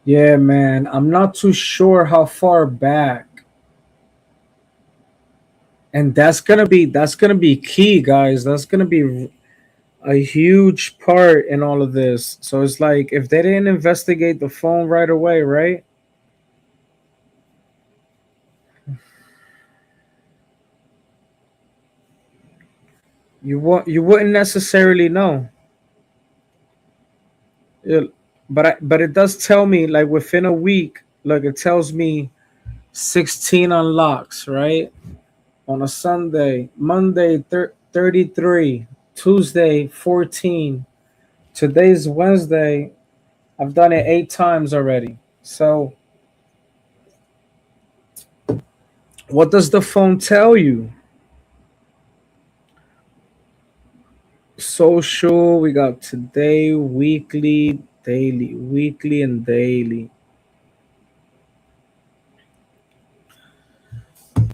Yeah, man. I'm not too sure how far back. And that's gonna be key, guys. That's gonna be a huge part in all of this. So it's like if they didn't investigate the phone right away, right? You wouldn't necessarily know. Yeah, but it does tell me like within a week. Look, it tells me 16 unlocks, right? On a Sunday, Monday 33, Tuesday 14. Today's Wednesday. I've done it 8 times already. So what does the phone tell you? Social, we got today, weekly, daily, weekly, and daily.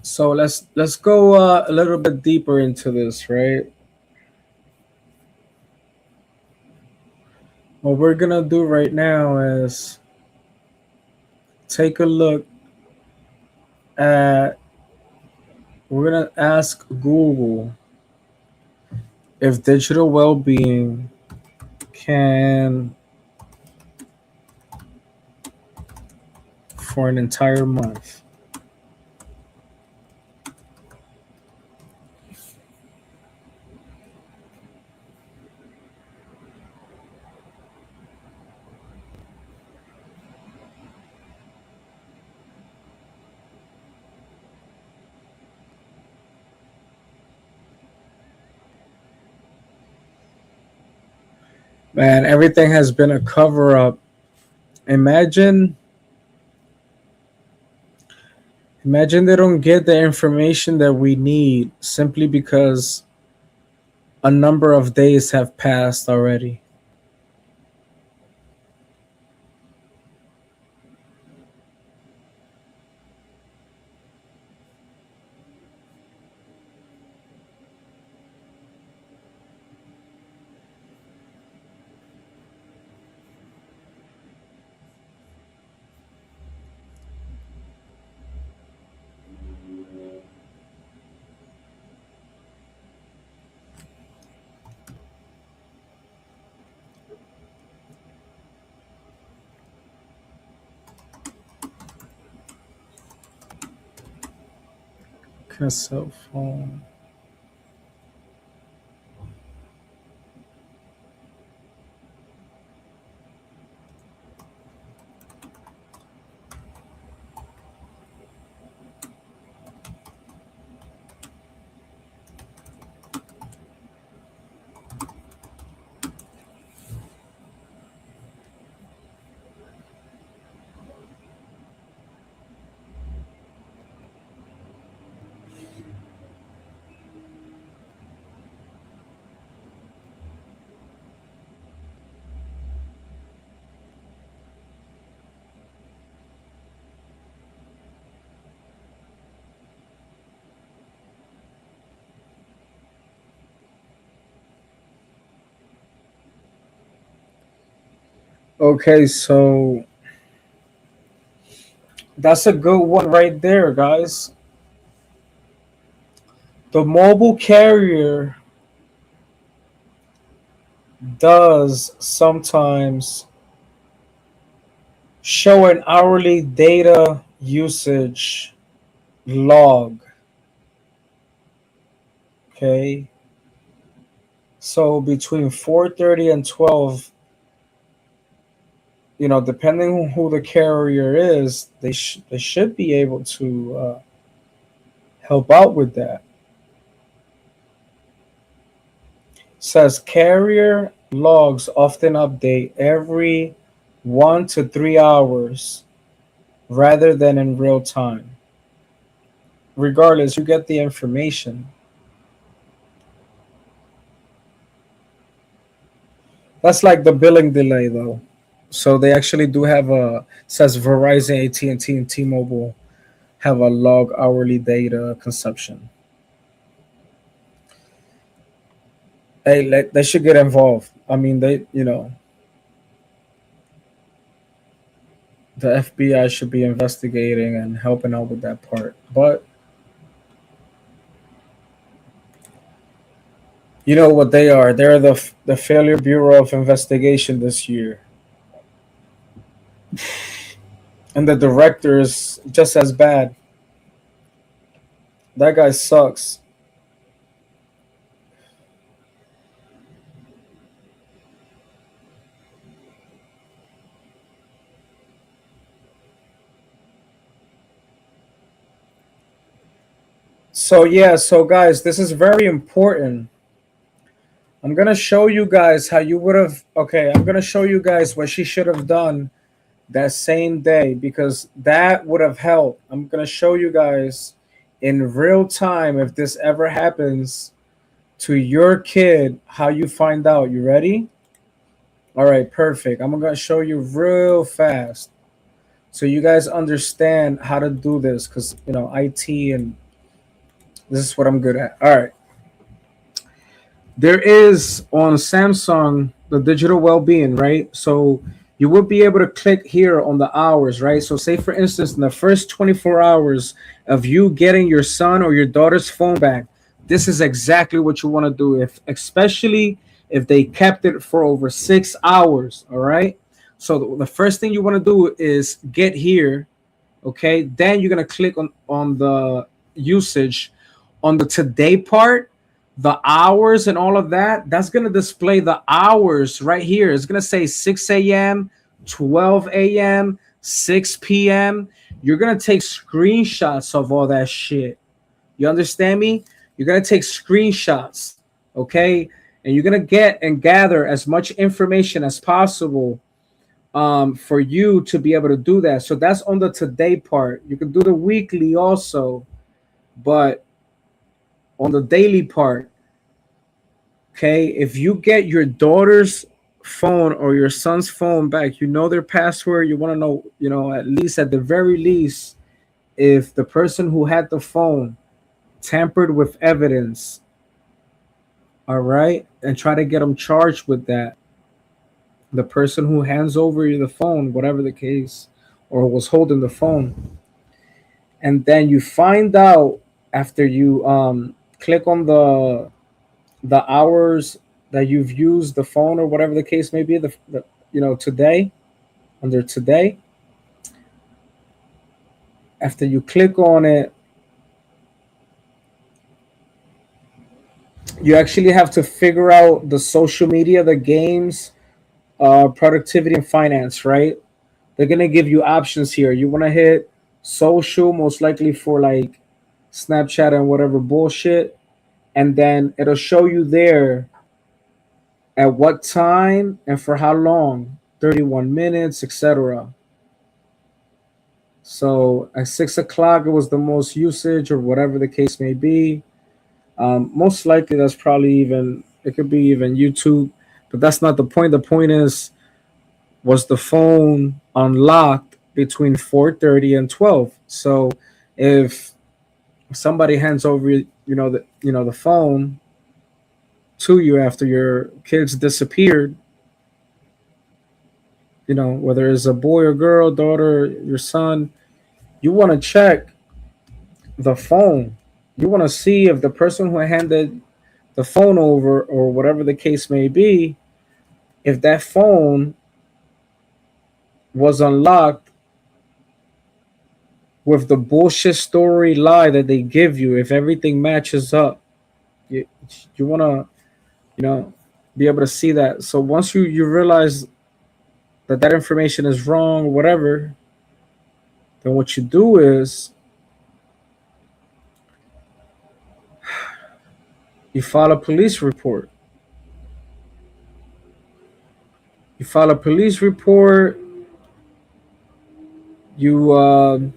So let's go a little bit deeper into this, right? What we're gonna do right now is take a look at. We're gonna ask Google if digital well-being can for an entire month. Man, everything has been a cover up. Imagine Imagine they don't get the information that we need simply because a number of days have passed already. Cell phone. Okay, so that's a good one right there, guys. The mobile carrier does sometimes show an hourly data usage log. Okay, so between 4:30 and 12, depending on who the carrier is, they should be able to help out with that. Says carrier logs often update every 1 to 3 hours rather than in real time. Regardless, you get the information. That's like the billing delay, though. So they actually do have a says Verizon, AT&T, and T-Mobile have a log hourly data consumption. Hey, they should get involved. I mean, the FBI should be investigating and helping out with that part. But you know what they are? They're the Failure Bureau of Investigation this year, and the director is just as bad. That guy sucks. So yeah, so guys, this is very important. I'm gonna show you guys how you would have. Okay, I'm gonna show you guys what she should have done that same day because that would have helped. I'm gonna show you guys in real time if this ever happens to your kid, how you find out. You ready? All right, perfect. I'm gonna show you real fast so you guys understand how to do this because IT and this is what I'm good at. All right. There is on Samsung the digital well-being, right? So you would be able to click here on the hours, right? So say for instance, in the first 24 hours of you getting your son or your daughter's phone back, this is exactly what you want to do. If especially if they kept it for over 6 hours, all right. So the first thing you want to do is get here, okay. Then you're gonna click on the usage on the today part, the hours and all of that. That's going to display the hours right here. It's going to say 6 a.m., 12 a.m., 6 p.m. You're going to take screenshots of all that shit. You understand me? You're going to take screenshots, okay? And you're going to get and gather as much information as possible for you to be able to do that. So that's on the today part. You can do the weekly also, but on the daily part, okay, if you get your daughter's phone or your son's phone back, you know their password, you want to know, at least at the very least, if the person who had the phone tampered with evidence, all right, and try to get them charged with that. The person who hands over you the phone, whatever the case, or was holding the phone, and then you find out after you click on the hours that you've used the phone or whatever the case may be, today, under today, after you click on it, you actually have to figure out the social media, the games, productivity and finance, right? They're gonna give you options here. You want to hit social, most likely for like Snapchat and whatever bullshit, and then it'll show you there at what time and for how long, 31 minutes, etc. So at 6 o'clock, it was the most usage, or whatever the case may be. Most likely, that's probably even, it could be even YouTube, but that's not the point. The point is, was the phone unlocked between 4:30 and 12? So if somebody hands over, the phone to you after your kids disappeared, whether it's a boy or girl, daughter, your son, you want to check the phone. You want to see if the person who handed the phone over or whatever the case may be, if that phone was unlocked with the bullshit story lie that they give you, if everything matches up. You, you want to, you know, be able to see that. So once you realize that that information is wrong, whatever, then what you do is you file a police report. You file a police report. You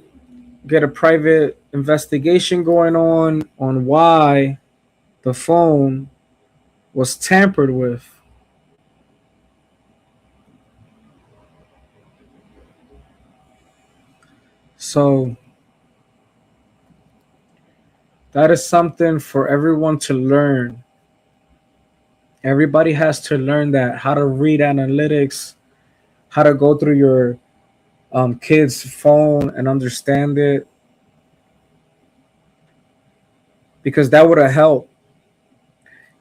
get a private investigation going on why the phone was tampered with. So that is something for everyone to learn. Everybody has to learn that, how to read analytics, how to go through your kid's phone and understand it, because that would have helped.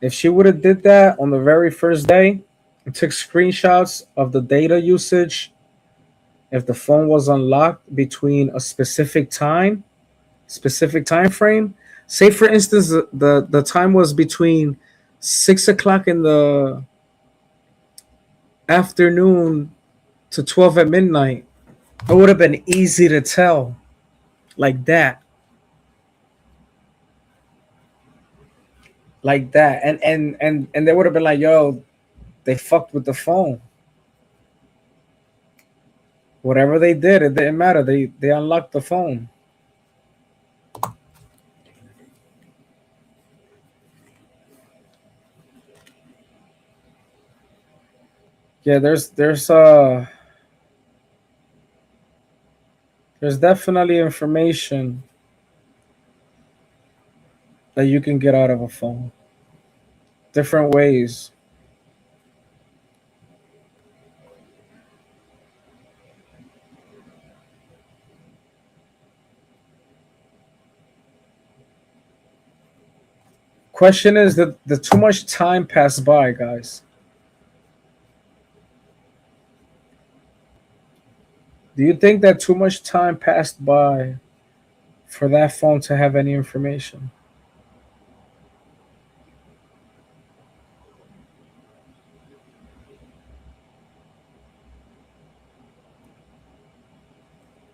If she would have did that on the very first day and took screenshots of the data usage, if the phone was unlocked between a specific time frame, say for instance the time was between 6 o'clock in the afternoon to 12 at midnight, it would have been easy to tell like that, and they would have been like, yo, they fucked with the phone. Whatever they did, it didn't matter. They unlocked the phone. Yeah, there's definitely information that you can get out of a phone. Different ways. Question is that the too much time passed by, guys. Do you think that too much time passed by for that phone to have any information?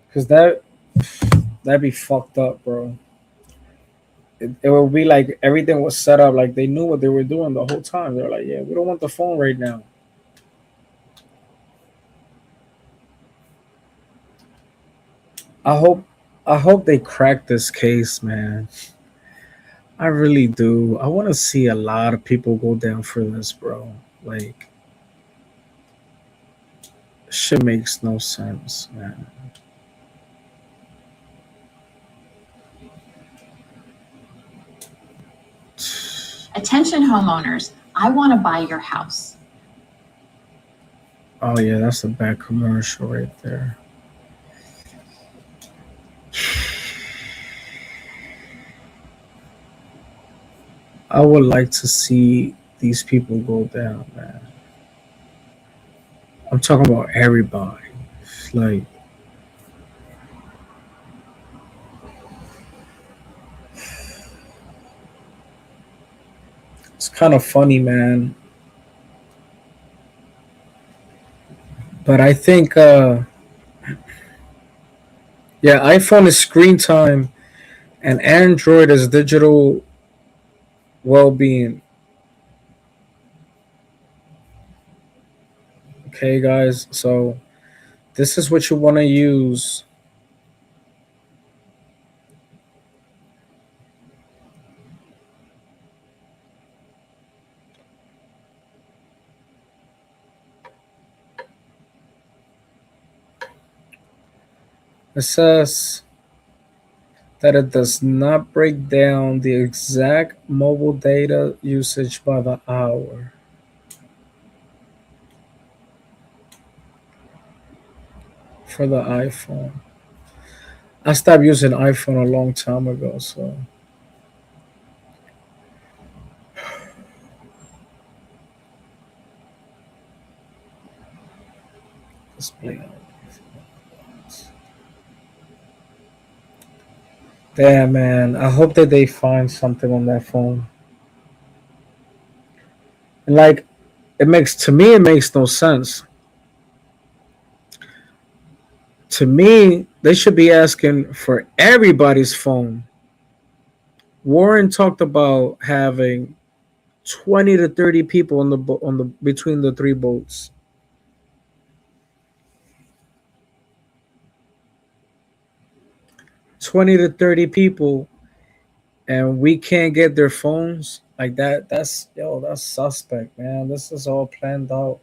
Because that'd be fucked up, bro. It would be like everything was set up, like they knew what they were doing the whole time. They're like, yeah, we don't want the phone right now. I hope I hope they crack this case, man. I really do. I want to see a lot of people go down for this, bro. Like, shit makes no sense, man. Attention homeowners, I want to buy your house. Oh yeah, that's a bad commercial right there. I would like to see these people go down, man. I'm talking about everybody. Like, it's kind of funny, man. But I think, yeah, iPhone is screen time, and Android is digital well-being. Okay, guys. So this is what you want to use. It says that it does not break down the exact mobile data usage by the hour. for the iPhone. I stopped using iPhone a long time ago, so display. Damn man, I hope that they find something on that phone. And like it makes to me it makes no sense. To me, they should be asking for everybody's phone. Warren talked about having 20 to 30 people on the between the three boats. 20 to 30 people and we can't get their phones like that. That's suspect, man. This is all planned out.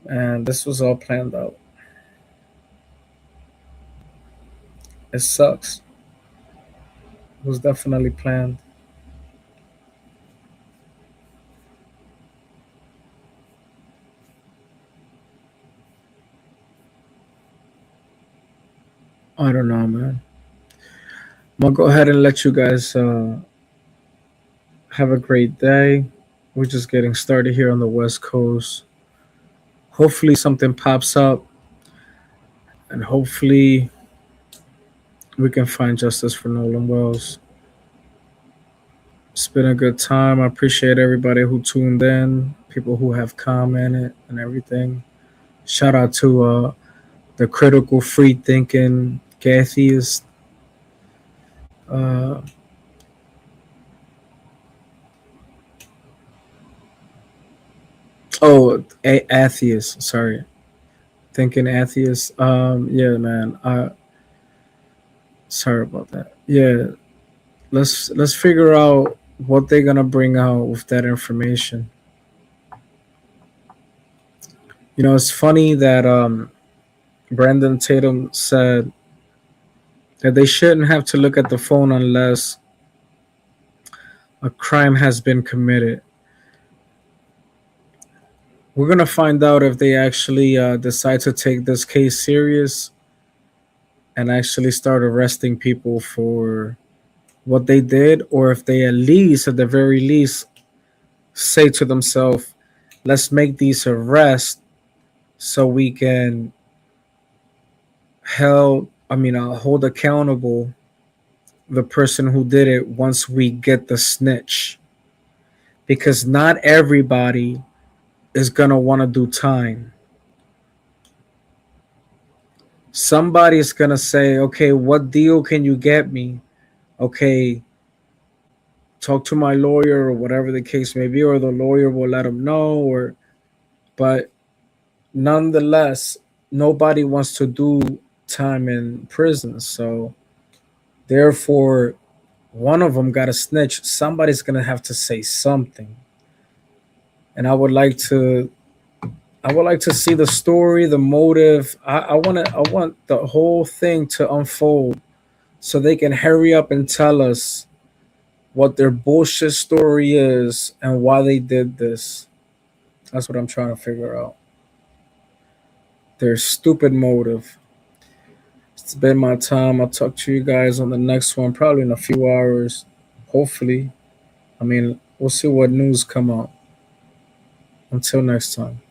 And this was all planned out. It sucks. It was definitely planned. I don't know, man. I'm gonna go ahead and let you guys have a great day. We're just getting started here on the West Coast. Hopefully, something pops up, and hopefully, we can find justice for Nolan Wells. It's been a good time. I appreciate everybody who tuned in, people who have commented, and everything. Shout out to the critical, free thinking atheist. Uh, atheist. Sorry, thinking atheist. Yeah, man. Sorry about that. Yeah, let's figure out what they're gonna bring out with that information. You know, it's funny that Brandon Tatum said that they shouldn't have to look at the phone unless a crime has been committed. We're gonna find out if they actually decide to take this case serious and actually start arresting people for what they did, or if they at least, at the very least, say to themselves, "Let's make these arrests so we can hold accountable the person who did it once we get the snitch." Because not everybody is gonna want to do time. Somebody's gonna say, "Okay, what deal can you get me?" Okay, talk to my lawyer or whatever the case may be, or the lawyer will let them know. Or, but nonetheless, nobody wants to do time in prison. So therefore, one of them got to snitch. Somebody's gonna have to say something. And I would like to see the story, the motive. I want the whole thing to unfold so they can hurry up and tell us what their bullshit story is and why they did this. That's what I'm trying to figure out. Their stupid motive. It's been my time. I'll talk to you guys on the next one, probably in a few hours. Hopefully. I mean, we'll see what news come out. Until next time.